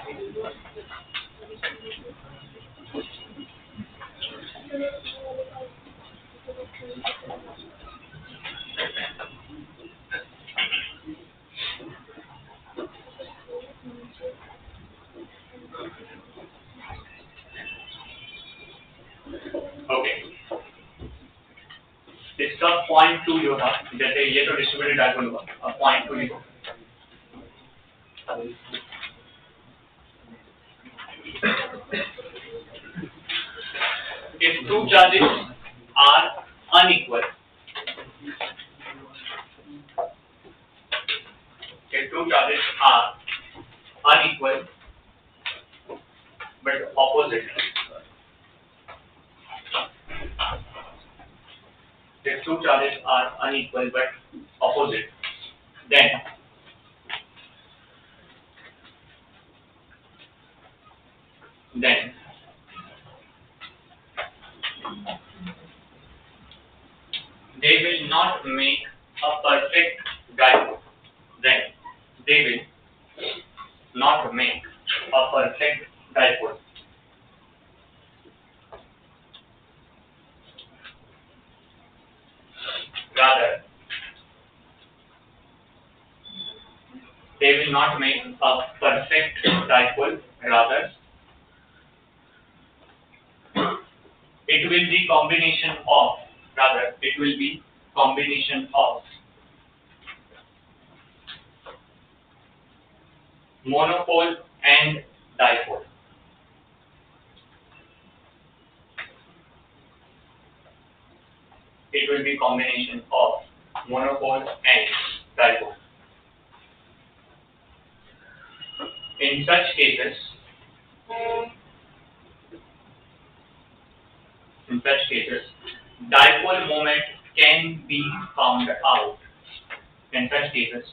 ओके, इसका 0.2 जो था, जैसे ये तो डिस्ट्रीब्यूटेड डायपोल हुआ, अब 0.2 लिखो। If two charges are unequal, if two charges are unequal but opposite, if two charges are unequal but opposite, then they will not make a perfect dipole. Then they will not make a perfect dipole. Rather, they will not make a perfect dipole. Rather, it will be combination of. Rather, it will be combination of monopole and dipole. It will be combination of monopole and dipole. In such cases, dipole moment can be found out. In such cases,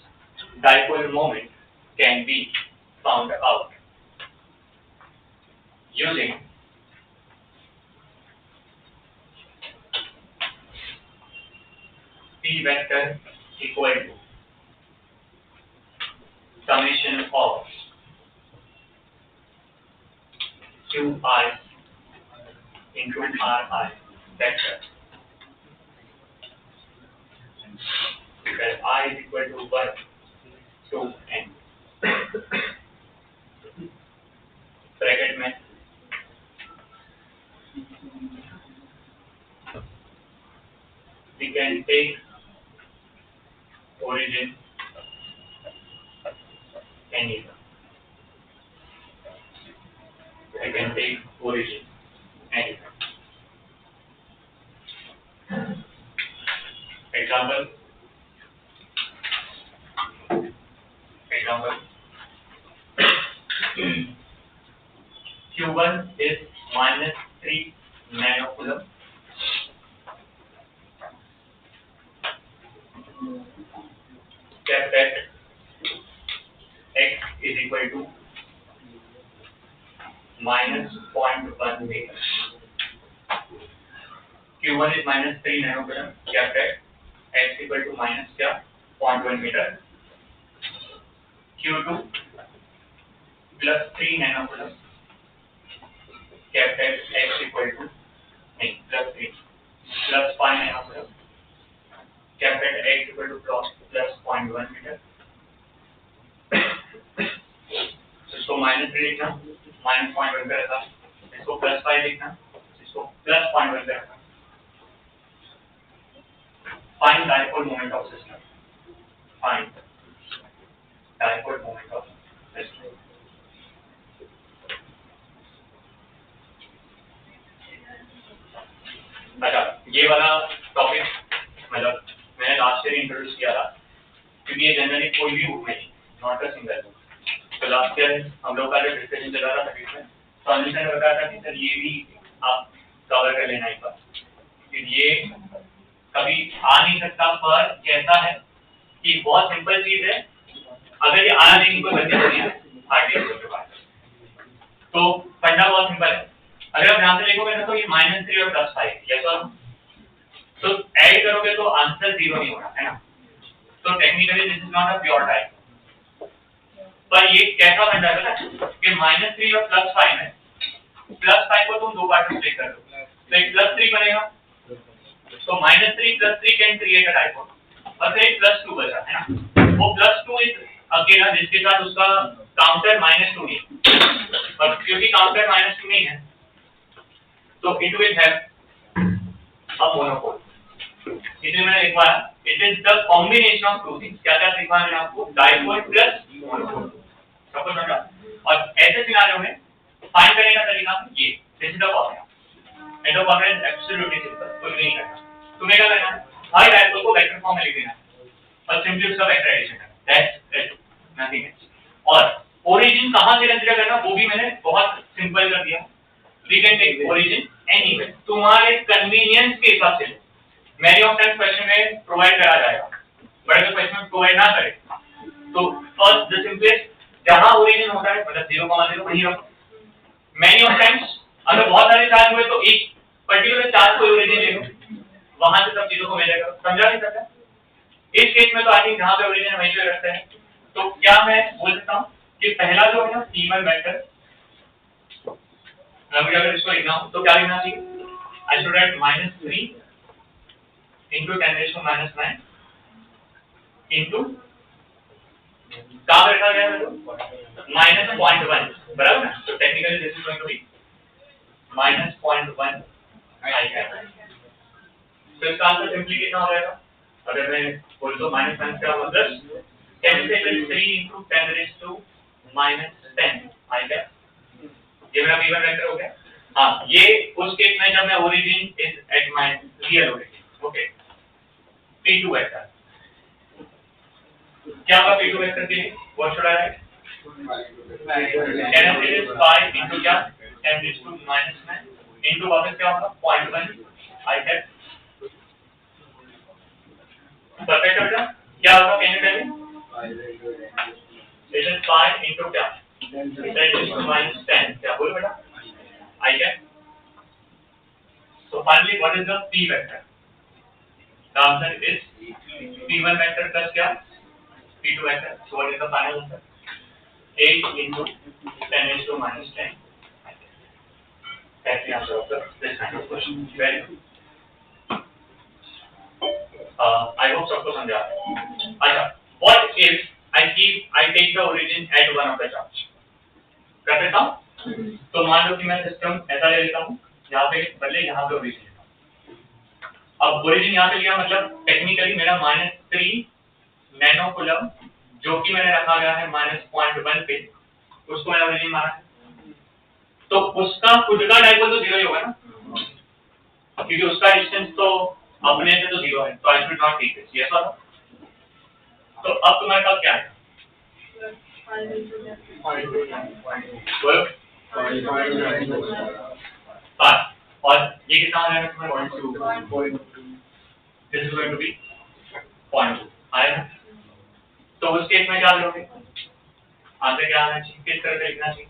dipole moment can be found out using P vector equal to summation of Qi into Ri vector, where I is equal to 1 to n. Bracket में we can take origin anywhere. I can take origin anywhere. Example. Q1 is -3 nanocoulomb. Kept at x is equal to -0.1 meter. Q1 is -3 nanocoulomb. Kept at x equal to -0.1 meter. Q2 +3 nanocoulomb. Kept at x equal to +3 +5 nanocoulomb. Kept at x equal to +0.1 meter. इसको -3 लिखना, -0.1 पे रखा, इसको +5 लिखना, इसको +0.1 पे रखा. Find dipole moment of system. Find dipole moment of system. अच्छा, ये वाला टॉपिक मतलब मैंने लास्ट ईयर इंट्रोड्यूस किया था, क्योंकि ये जनरली कोई भी बुक में नहीं, नॉट अ सिंगल बुक. तो लास्ट ईयर हम लोग का जो डिस्कशन चला रहा था इसमें, तो अनिल सर ने बताया था कि सर ये भी आप कवर कर लेना एक बार, क्योंकि ये कभी आ नहीं सकता, पर कैसा है कि बहुत सिंपल चीज है, अगर ये आना नहीं कोई बच्चे नहीं है हार्डली के पास, तो फंडा बहुत सिंपल है. अगर आप ध्यान से देखोगे ना तो ये -3 और +5 ये तो ऐड करोगे तो आंसर 0 नहीं होना है ना. तो technically this is not a pure type, पर ये कैसा फंडा है कि -3 और +5 है, +5 को तुम दो पार्ट में ब्रेक कर दो तो एक +3 बनेगा, तो -3 + 3 कैन क्रिएट अ डाइपोल, और फिर एक +2 बचा है ना, वो +2 इज अकेला जिसके साथ उसका काउंटर -2 नहीं, और क्योंकि काउंटर -2 नहीं है तो it will have a monopole. इसलिए मैंने लिखवाया it is the combination of two things. क्या क्या लिखवाया मैंने आपको, डाइपोल प्लस मोनोपोल, सब कुछ समझा। और ऐसे सिनेरियो में फाइंड करने का तरीका ये, this is the formula, and the formula is absolutely simple, कुछ नहीं करना, तुम्हें क्या करना है, हर डाइपोल को वेक्टर फॉर्म में लिख देना और सिंपली उसका वेक्टर एडिशन करना, दैट्स इट, नथिंग एल्स। और ओरिजिन कहां से कंसीडर करना वो भी मैंने बहुत सिंपल कर दिया, we can take origin anywhere, तुम्हारे कन्वीनियंस के हिसाब से। मैनी ऑफ टाइम्स क्वेश्चन में प्रोवाइड करा जाएगा, बट अगर क्वेश्चन में प्रोवाइड ना करे तो फर्स्ट द सिंपलेस्ट जहां ओरिजिन होता है मतलब 0,0 वहीं रखो। मैनी ऑफ टाइम्स अगर बहुत सारे चार्ज हुए तो एक पर्टिकुलर चार्ज को ओरिजिन ले लो, वहां से सब चीजों को मेजर करो, समझा नहीं सकता। इस केस में तो आई थिंक जहां पे ओरिजिन वहीं पे रखते हैं, तो क्या मैं बोल सकता हूं कि पहला जो है ना P1 वेक्टर, मुझे अगर इसको लिखना हो तो क्या लिखना चाहिए, I should write -3 into 10⁻⁹ into कहाँ बैठा गया है तो -0.1, बराबर ना, तो technically this is going to be -0.1 I है। तो इसका आंसर सिंपली कितना हो जाएगा, अगर मैं बोल तो -1 क्या होगा 10, 10 से 3 into 10⁻⁻10 आई है, ये मेरा P1 वेक्टर हो गया। हाँ, ये उस केस में जब मैं origin is at my real origin, okay. P2 vector क्या होगा, P2 वेक्टर के लिए what should I right, 10 is 5 into क्या 10⁻⁻9 into वापस क्या होगा 0.1 आई है, परफेक्ट बेटा। क्या होगा can you tell me, it is 5 into क्या 10⁻10 क्या बोलो बेटा आई है। So finally what is the P vector? The answer is P1 vector plus क्या P2 vector. So what is the final answer? 8 into 10⁻⁻10. That's the answer of this kind of question. Very good. I hope सबको समझा। अच्छा, what if I take the origin at one of the charge? कर देता हूँ। तो मान लो कि मैं सिस्टम ऐसा ले लेता हूँ, यहाँ पे बदले यहाँ पे ओरिजिन, अब ओरिजिन यहाँ पे लिया मतलब टेक्निकली मेरा -3 नैनो कूलम जो कि मैंने रखा गया है -0.1 पे, उसको मैंने ओरिजिन माना है, तो उसका खुद का डाइपोल तो 0 ही होगा ना, क्योंकि उसका डिस्टेंस तो अपने से तो 0 है, तो I should not take this, yes और नो। तो अब तुम्हारे पास क्या है, और ये कितना आ जाएगा तुम्हारा 0.2, this is going to be 0.2 आएगा। तो उस केस में क्या करोगे, आंसर क्या आना चाहिए, किस तरह से लिखना चाहिए,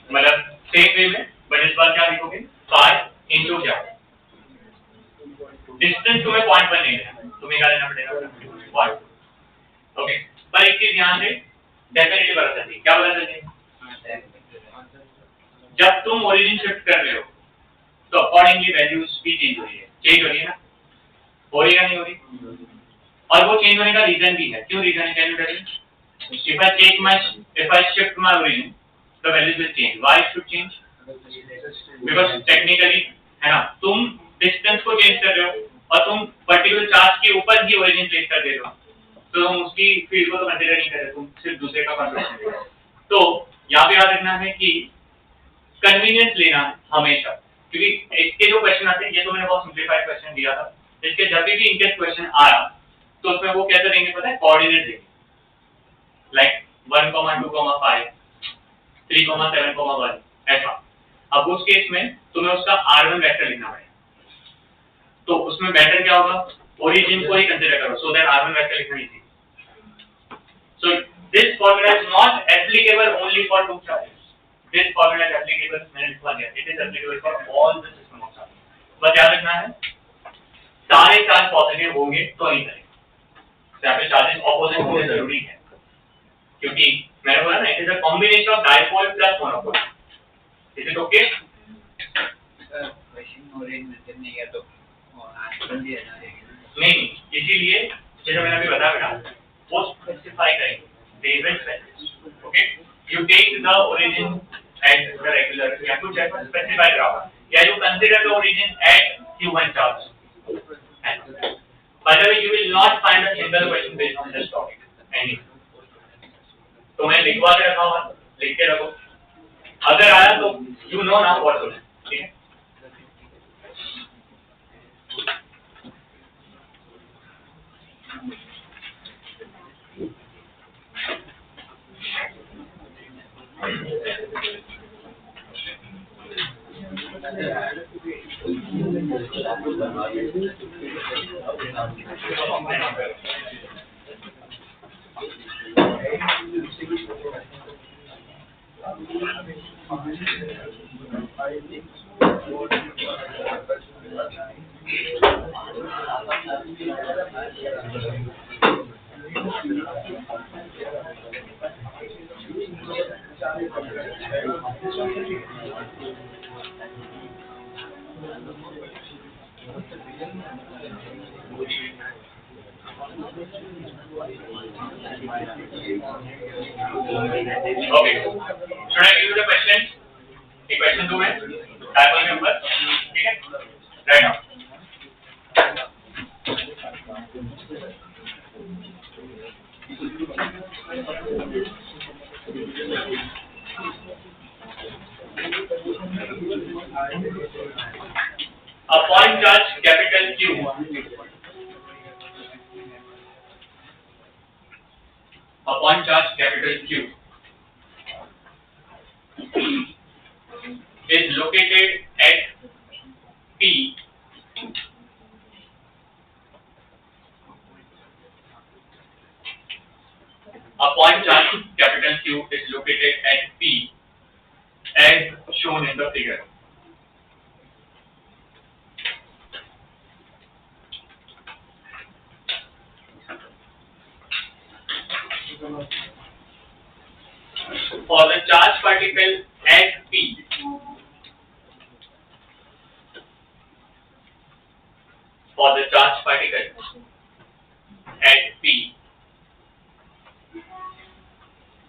मतलब सेम वे में, बट इस बार क्या लिखोगे 5 into क्या डिस्टेंस, तुम्हें 0.1 नहीं लेना, तुम्हें क्या लेना पड़ेगा 1, ओके। पर एक चीज ध्यान से डेफिनेटली बता सकती है, क्या बता सकती है, जब तुम ओरिजिन शिफ्ट कर रहे हो तो अकॉर्डिंगली वैल्यूज भी चेंज हो रही है ना, हो रही है नहीं हो रही, और वो चेंज होने का रीजन भी है, क्यों रीजन है, can you tell me, if I shift my origin the values will change, why it should change, because technically है ना, तुम डिस्टेंस को चेंज कर रहे हो और तुम पर्टिकुलर चार्ज के ऊपर ही ओरिजिन प्लेस कर दे रहे हो, तो हम उसकी फील्ड को तो कंसीडर नहीं कर रहे, तुम सिर्फ दूसरे का कंसीडर कर रहे हो। तो यहाँ पे याद रखना है कि कन्वीनियंस लेना है हमेशा, क्योंकि इसके जो क्वेश्चन आते हैं, ये तो मैंने बहुत सिंपलीफाइड क्वेश्चन दिया था, इसके जब भी इनकेस क्वेश्चन आया तो उसमें वो कैसे देंगे पता है, कोऑर्डिनेट देंगे, लाइक 1,2,5 3,7,1 ऐसा। अब उस केस में तुम्हें उसका R1 वेक्टर लिखना पड़ेगा, तो उसमें बेटर क्या होगा, ओरिजिन को ही कंसीडर करो, सो दैट R1 वेक्टर लिखना easy. So this formula is not applicable only for two charges, this formula is applicable, मैंने लिखवा दिया, it is applicable for all the system of charge. बस याद रखना है सारे चार्ज पॉजिटिव होंगे तो ही करेंगे, यहाँ पे चार्जेस ऑपोजिट होने जरूरी है, क्योंकि मैंने बोला ना, it is a combination of dipole plus monopole. Is it okay? Question oriented नहीं है तो आंसर दिया जाएगा। नहीं, इसीलिए जैसे मैंने अभी बताया बेटा, वो स्पेसिफाई करेंगे डेविड specific. Okay, you take the origin at the regular, या कुछ ऐसा स्पेसिफाई करा, या you consider the origin at human charge. By the way, you will not find a single question based on this topic. Any. तो मैं लिखवा के रखा हुआ, लिख के रखो, अगर आया तो you know now what to do, ठीक है? Okay. Should I give you the question? एक क्वेश्चन दूं मैं डायपोल के ऊपर, ठीक है? Right now a point charge capital Q is located at P a point charge capital Q is located at P as shown in the figure. For the charge particle at P,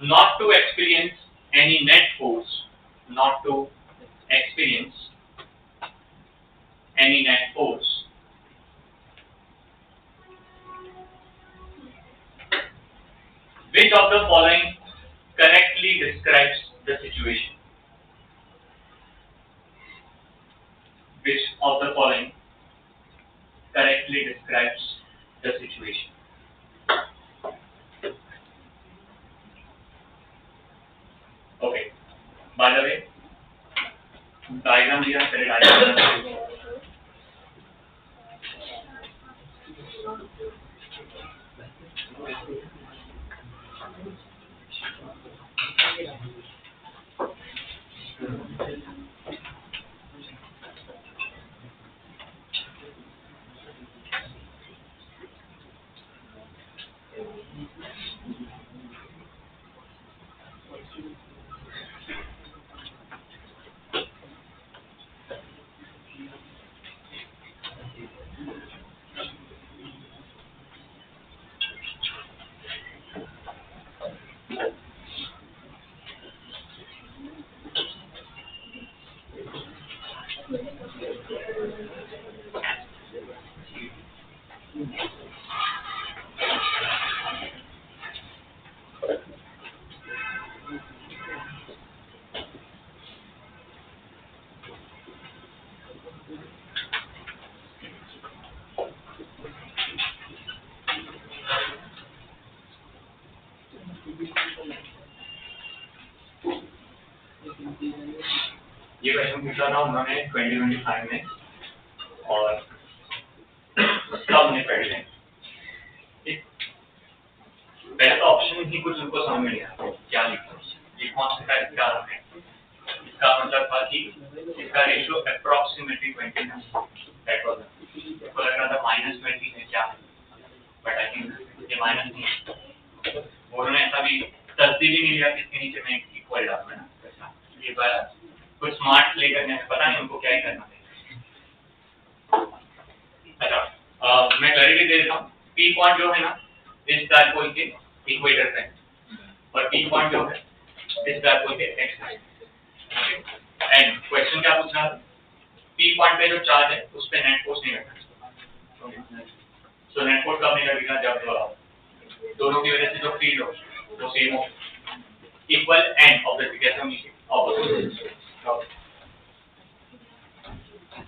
not to experience any net force, which of the following correctly describes the situation? Which of the following correctly describes the situation? Okay. By the way, diagram दिया, पहले diagram ये question पूछा था उन्होंने 2025 में और सब ने पढ़ लें। पहले तो ऑप्शन ही कुछ उनको समझ में नहीं आया क्या लिखा, ये कौन सा टाइप क्या है। इसका मतलब था कि इसका रेशियो अप्रॉक्सीमेटली 20 है, दैट वाज, तो लग रहा था -20 है क्या है, बट आई थिंक ये माइनस नहीं है। वो उन्होंने ऐसा भी तस्दीक ही नहीं लिया कि इसके नीचे में इक्वल डालना है ना, ये बार कुछ स्मार्ट लेकर के पता नहीं उनको क्या ही करना है। अच्छा मैं क्लैरिटी दे देता हूँ। पी पॉइंट जो है ना इस डायपोल के इक्वेटर पे और पी पॉइंट जो है इस डायपोल के एक्स पे। एंड क्वेश्चन क्या पूछ रहा है, पी पॉइंट पे जो चार्ज है उस पे नेट फोर्स नहीं लगता। सो नेट फोर्स कब नहीं लगेगा, जब दोनों की वजह से जो फील्ड हो वो सेम हो, इक्वल एंड ऑफ द कैसे होंगे ऑपोजिट।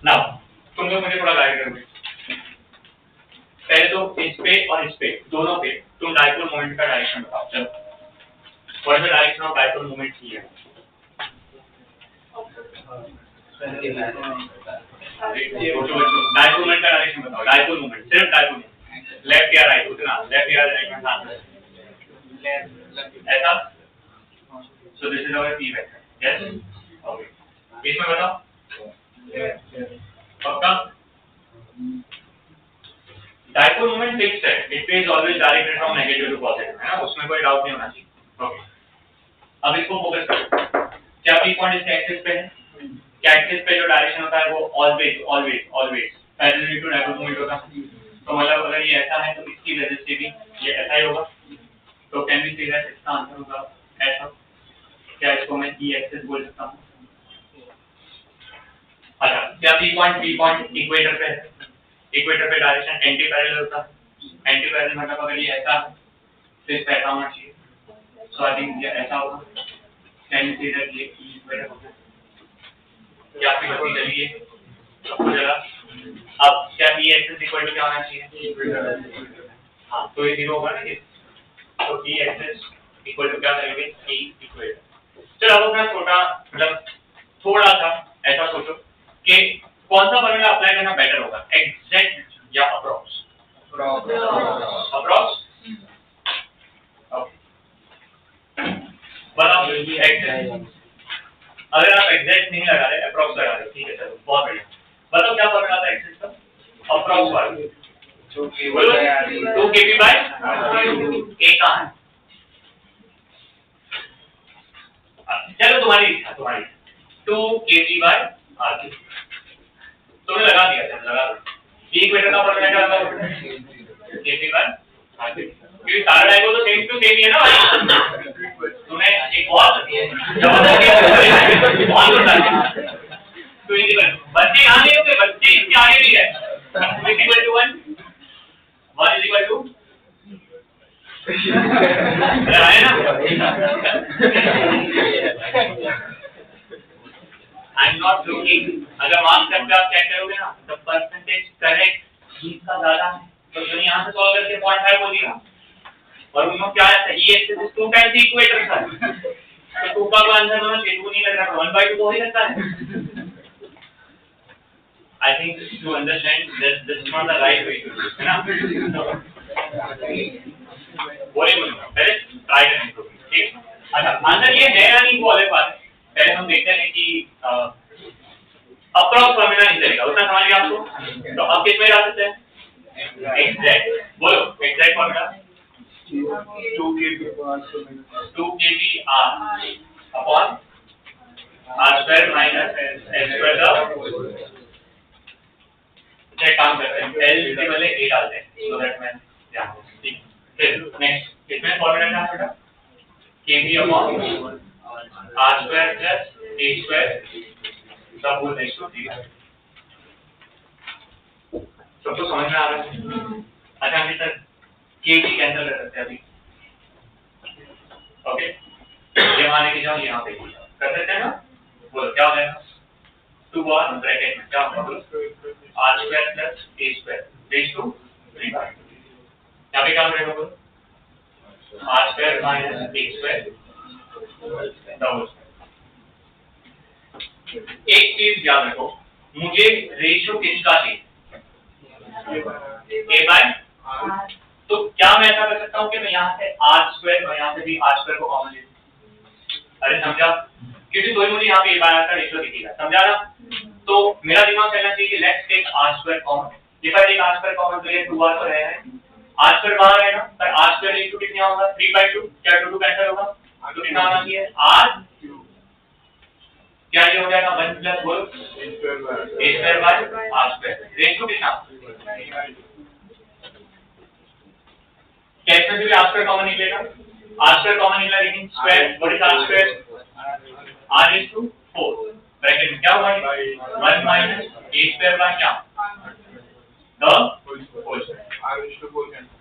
नाउ तुम लोग मुझे थोड़ा गाइड करोगे। पहले तो इस पे और इस पे दोनों पे तुम डायपोल मोमेंट का डायरेक्शन बताओ। चलो what is the direction of dipole moment here? Dipole moment का डायरेक्शन बताओ। डायपोल मोमेंट सिर्फ डायपोल मोमेंट, लेफ्ट या राइट, उतना लेफ्ट या राइट ऐसा। So this is our P vector. Yes okay, इसमें बताओ पक्का। डायपोल मोमेंट फिक्स्ड है, it is always directed from negative to positive, है ना, उसमें कोई डाउट नहीं होना चाहिए। ओके अब इसको फोकस करो। क्या पी पॉइंट इसके एक्सिस पे है? क्या एक्सिस पे जो डायरेक्शन होता है वो always always always parallel to dipole moment होता है। तो मतलब अगर ये ऐसा है तो इसकी वजह से भी ये ऐसा ही होगा। तो कैन बी सी दैट इसका आंसर होगा ऐसा। क्या इसको मैं ई एक्सिस बोल सकता हूँ? अच्छा क्या पी पॉइंट इक्वेटर पे है? इक्वेटर पे डायरेक्शन एंटी पैरेलल होता है। एंटी पैरेलल मतलब अगर ये ऐसा है तो इस पे ऐसा होना चाहिए। सो आई थिंक ये ऐसा होगा। कैन यू सी दैट ये इक्वेटर होगा? क्या आपकी बत्ती जली है? सबको जला। अब क्या ई एक्सिस इक्वल टू क्या होना चाहिए? हाँ तो ये 0 होगा ना ये। तो ई एक्सिस इक्वल टू क्या करेंगे? ई इक्वेटर। चलो अब अपना छोटा मतलब थोड़ा सा ऐसा सोचो कि कौन सा फॉर्मूला अप्लाई करना बेटर होगा, एग्जैक्ट या अप्रॉक्स? अप्रॉक्स। बताओ एग्जैक्ट। अगर आप एग्जैक्ट नहीं लगा रहे, अप्रॉक्स लगा रहे, ठीक है चलो बहुत बढ़िया। बताओ क्या फॉर्मूला था एक्सिस का? अप्रॉक्स वाला 2 kb बाय a कहां है? चलो तुम्हारी इच्छा, तुम्हारी 2 kb बाय r। तुमने लगा दिया, चलो लगा दो। इक्वेटर का फॉर्मूला क्या होगा? kb by r। क्योंकि सारा डायगोनल तो सेम टू सेम ही है ना। तुम्हें एक बहुत तो इक्वल बच्चे यहाँ नहीं होंगे, बच्चे इसके आगे भी है। Equal to 1 is equal to है ना। I am not looking. अगर मार्क्स करके आप चेक करोगे ना तो परसेंटेज करेक्ट इसका ज्यादा है। तो जो यहाँ से सॉल्व करके 0.5 बोल दिया और उन्होंने क्या है सही एक्सिस 2 टाइम्स इक्वेटर था। तो 2 का आंसर होना चाहिए, 2 नहीं लग रहा, 1/2 तो हो ही सकता है। I think to understand that this is not the right way to do it, है ना? बोले पहले ट्राई करने को, ठीक? अच्छा आंसर ये है या नहीं वो अलग बात है। पहले हम देखते हैं कि अप्रॉक्स फॉर्मूला नहीं चलेगा, उतना समझ गया आपको? तो अब किस में जा सकते हैं? एग्जैक्ट। बोलो exact formula 2 kb r upon r square minus s square का काम करते हैं। L के बदले A डालते हैं सो दैट मैं ध्यान दूं। ठीक फिर नेक्स्ट इसमें फॉर्मूला क्या होगा? kb upon r square plus a square सब होल रेज़ टू 3। सबको समझ में आ रहा है? अच्छा हम सर kb कैंसिल कर सकते हैं अभी। ओके ये मान लेके जाओ यहाँ पे कर सकते हैं ना। बोलो क्या हो जाएगा? 2r ब्रैकेट में क्या होगा? r square plus a square raise to 3। यहाँ पे क्या हो जाएगा? r square minus a square double square. एक चीज याद रखो, मुझे रेशियो किसका चाहिए? a bye r। तो क्या मैं ऐसा कर सकता हूँ कि मैं यहाँ से r स्क्वायर और यहाँ से भी r स्क्वायर को कॉमन ले लूं? अरे समझा? क्योंकि तो मुझे यहाँ पे a बाय r का रेशियो दिखेगा, समझा ना? तो मेरा दिमाग कहना चाहिए कि let's take r square common. If I take r square common तो ये 2r तो रहेगा आर स्क्वायर बाहर आएगा, पर आर स्क्वायर इनटू कितना होगा 3/2, क्या 2 कैंसिल होगा, तो कितना होना चाहिए आर क्यूब, क्या ये हो जाएगा 1 प्लस वर्ग a square by R square, raise to कितना, कैसे भी आर स्क्वायर कॉमन निकलेगा, आर स्क्वायर कॉमन निकला लेकिन square, what is R square, r is to 4, bracket में क्या होगा 1 माइनस a स्क्वायर बाय क्या the whole square, r is to 4 cancel,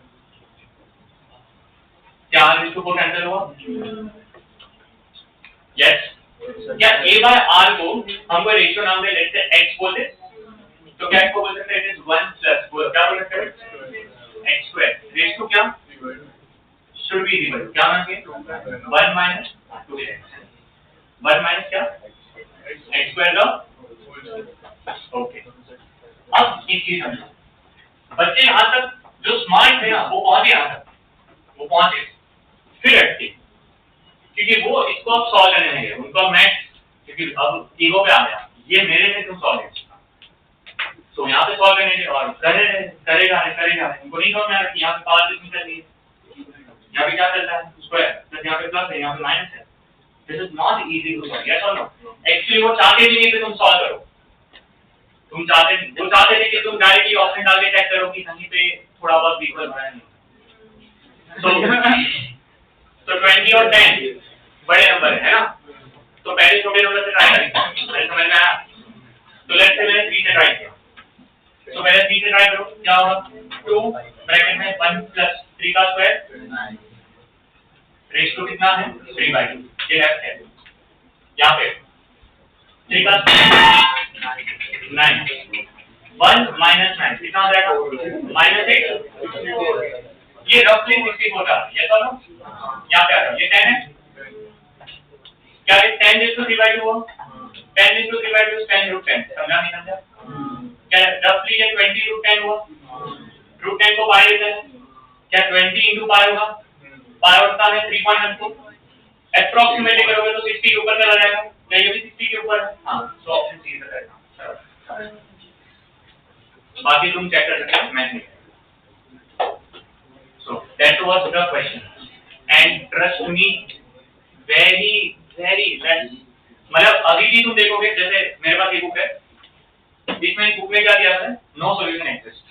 क्या r is to 4 कैंसिल हुआ, यस, क्या a बाय r को हमको रेशियो नाम दे, लेट्स से x बोल दे, तो क्या इसको बोल सकते हैं, इट इज 1 प्लस क्या बोल सकते हैं x स्क्वायर रेस टू क्या शुड बी इक्वल क्या होना चाहिए 1 माइनस 2x, 1 माइनस क्या x स्क्वायर का, ओके। अब एक चीज समझो, बच्चे यहाँ तक जो स्मार्ट है ना वो पहुंचे यहाँ तक, वो पहुंचे, फिर अटके, क्योंकि वो इसको अब सॉल्व करने लगे, उनको मैथ्स क्योंकि अब ईगो पे आ गया, ये मेरे से क्यों सॉल्व है, तो यहाँ पे सॉल्व करने और करेगा उनको नहीं समझ में आ रहा कि यहाँ पे पावर कितनी चल रही है, यहाँ पे क्या चल रहा है स्क्वायर प्लस यहाँ पे प्लस है, यहाँ पे माइनस है, this is not easy to solve, yes और नो, एक्चुअली वो चाहते भी नहीं कि तुम सॉल्व करो, वो चाहते थे कि तुम डायरेक्टली ऑप्शन डाल के चेक करो कि कहीं पे थोड़ा बहुत इक्वल हो रहा है नहीं, तो 20 और 10 बड़े नंबर है ना, तो पहले छोटे नंबर से ट्राई करेंगे, समझ में आया, तो लेट्स से मैंने 3 से ट्राई किया, तो पहले 3 से ट्राई करो, क्या होगा 2 ब्रैकेट में 1 प्लस 3 का स्क्वायर रेस टू कितना है 3/2, ये लेफ्ट है, यहाँ पे 3 का स्क्वायर 9, 1 माइनस 9 कितना हो जाएगा -8, ये रफली 64 का, ये तो नो यहाँ पे आ रहा है, ये 10 है, क्या ये 10 रेस टू 3/2 हुआ, 10 रेस टू 3/2 is 10√10, समझा नहीं समझा, क्या रफली ये 20√10 हुआ, √10 को पाई लेते हैं, क्या 20 into पाई होगा, पाई होता है 3.12, अप्रॉक्सीमेटली करोगे तो 60 के ऊपर चला जाएगा, क्या ये भी 60 के ऊपर है, हाँ, तो ऑप्शन सी इज राइट, बाकी तुम चेक कर सकते हो, मैं नहीं, so that was the question and trust me very less, मतलब अभी भी तुम देखोगे, जैसे मेरे पास एक बुक है, इसमें बुक में क्या दिया है, नो सॉल्यूशन एग्जिस्ट,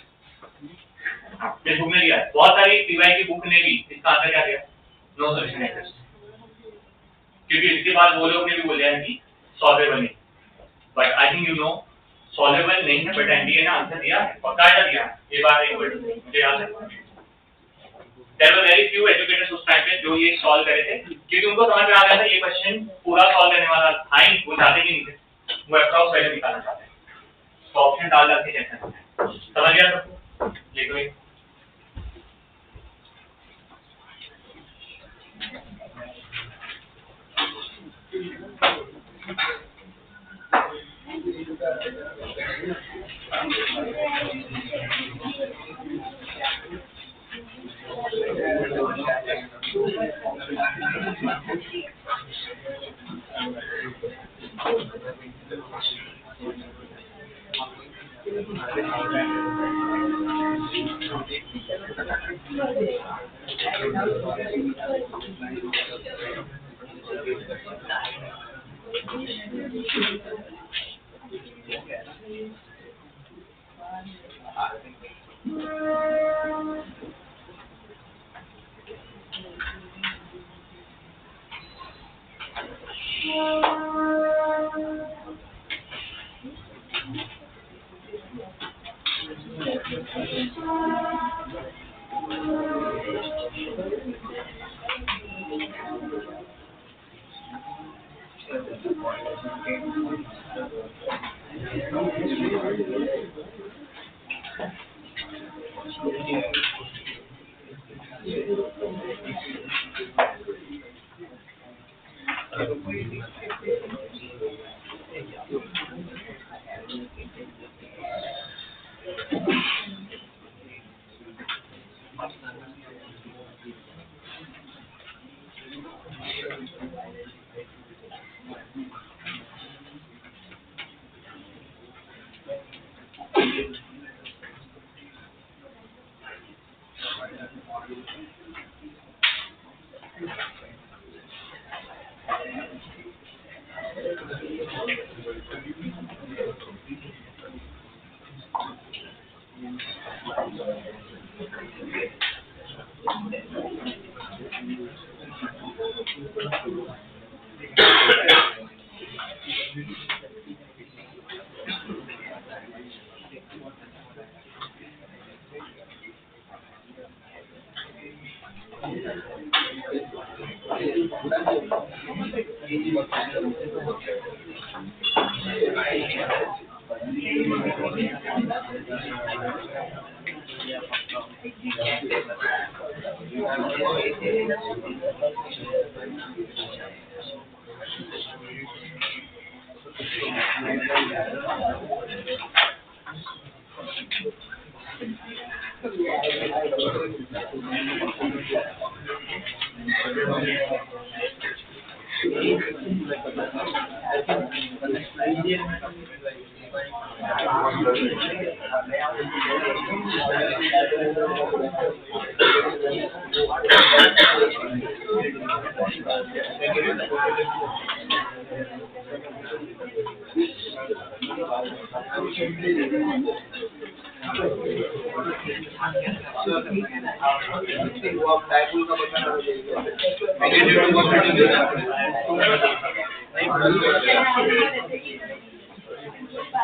इस बुक में दिया है, बहुत सारी पीवाई की बुक ने भी इसका आंसर क्या दिया, नो सॉल्यूशन एग्जिस्ट, क्योंकि इसके बाद वो लोग ने भी बोला है कि सॉल्वेबल नहीं, but I think you know solvable नहीं है, बट एनडीए ने आंसर दिया है, और क्या दिया है, ये बात एक वर्ड मुझे याद है, there were very few educators उस टाइम पे जो ये सॉल्व करे थे, क्योंकि उनको समझ में आ गया था ये क्वेश्चन पूरा सॉल्व करने वाला था ही, वो चाहते भी नहीं थे, वो अप्रॉक्स वैल्यू निकालना चाहते हैं, तो ऑप्शन डाल के चेक करना है, समझ गया सबको, लिखो ये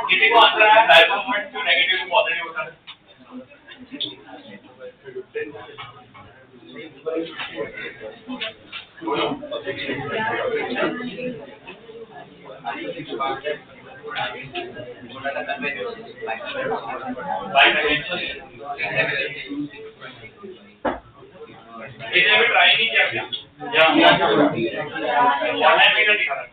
किसी को आंसर है डायगोनल मोमेंट क्यों नेगेटिव टू पॉजिटिव होता है? इसने भी ट्राई नहीं किया क्या? ऑनलाइन में क्या दिखा रहा है?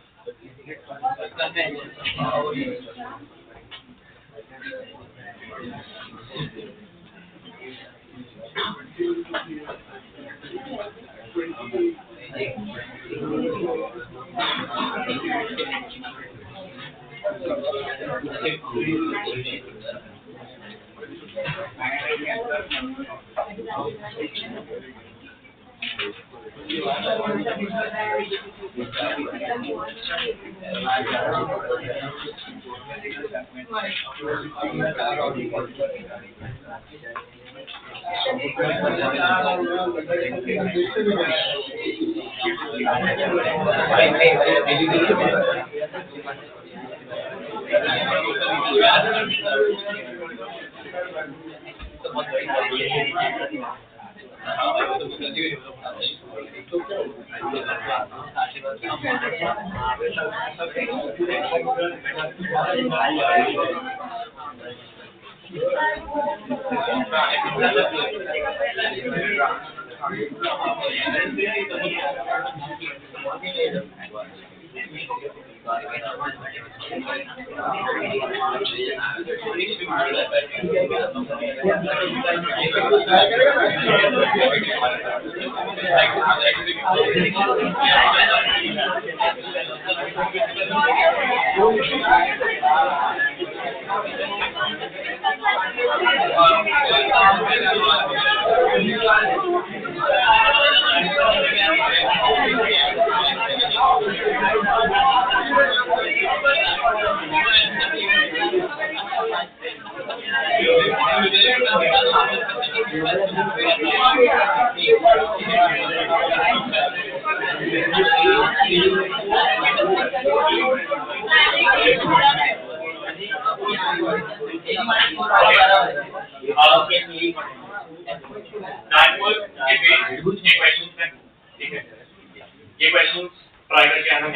ये क्वेश्चन ट्राई करके आना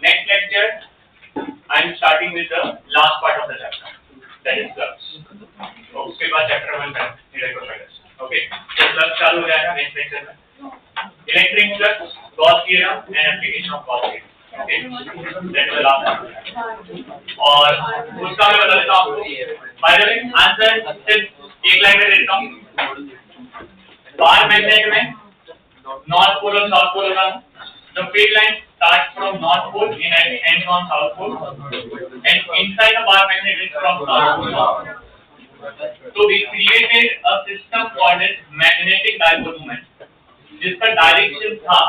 next lecture I am starting with the last part of the chapter that is flux उसके बाद चैप्टर 1 का इलेक्ट्रोफाइल्स ओके तो फ्लक्स चालू हो जाएगा नेक्स्ट लेक्चर में electric flux Gauss theorem and application of Gauss theorem okay that is the last और उसका मैं बता देता हूं आपको बाय द वे आंसर सिर्फ एक लाइन में दे देता हूं बार मैग्नेट में North pole और South pole होगा the field line starts from North pole and ends on South pole and inside the bar magnet is from South pole so we created a system called as magnetic dipole moment जिसका direction था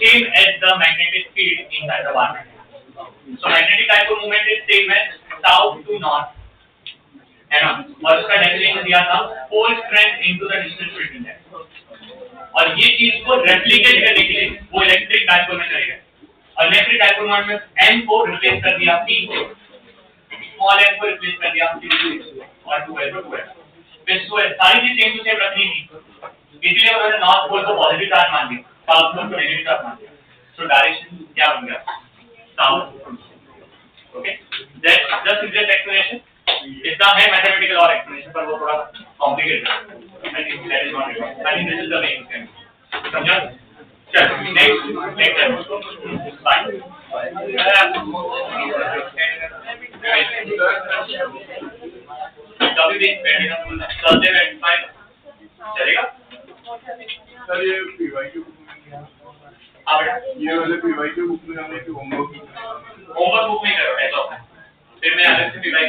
same as the magnetic field inside the bar magnet so magnetic dipole moment is same as south to north है ना और उसका definition दिया था pole strength into the distance between them और ये चीज को रेप्लिकेट करने के लिए वो इलेक्ट्रिक डायपोल में चले गए और इलेक्ट्रिक डायपोल में m को रिप्लेस कर दिया p से स्मॉल m को रिप्लेस कर दिया p और 2l को 2l फिर सारी चीज सेम टू सेम रखनी थी इसीलिए उन्होंने नॉर्थ पोल को पॉजिटिव चार्ज मान दिया, साउथ पोल को नेगेटिव चार्ज मान दिया। सो डायरेक्शन क्या बन गया, south. Okay, just is explanation. इतना है मैथमेटिकल और एक्सप्लेनेशन, पर वो थोड़ा कॉम्प्लिकेटेड है। I think that is not required. I think this is the way you can समझा। चल नेक्स्ट बाय। कभी भी बैठेगा चलते बैठ चलेगा। सर ये पीवाई की बुक में क्या ये वाले पीवाई की बुक में हमने होमवर्क बुक नहीं करो ऐसा, फिर मैं अलग से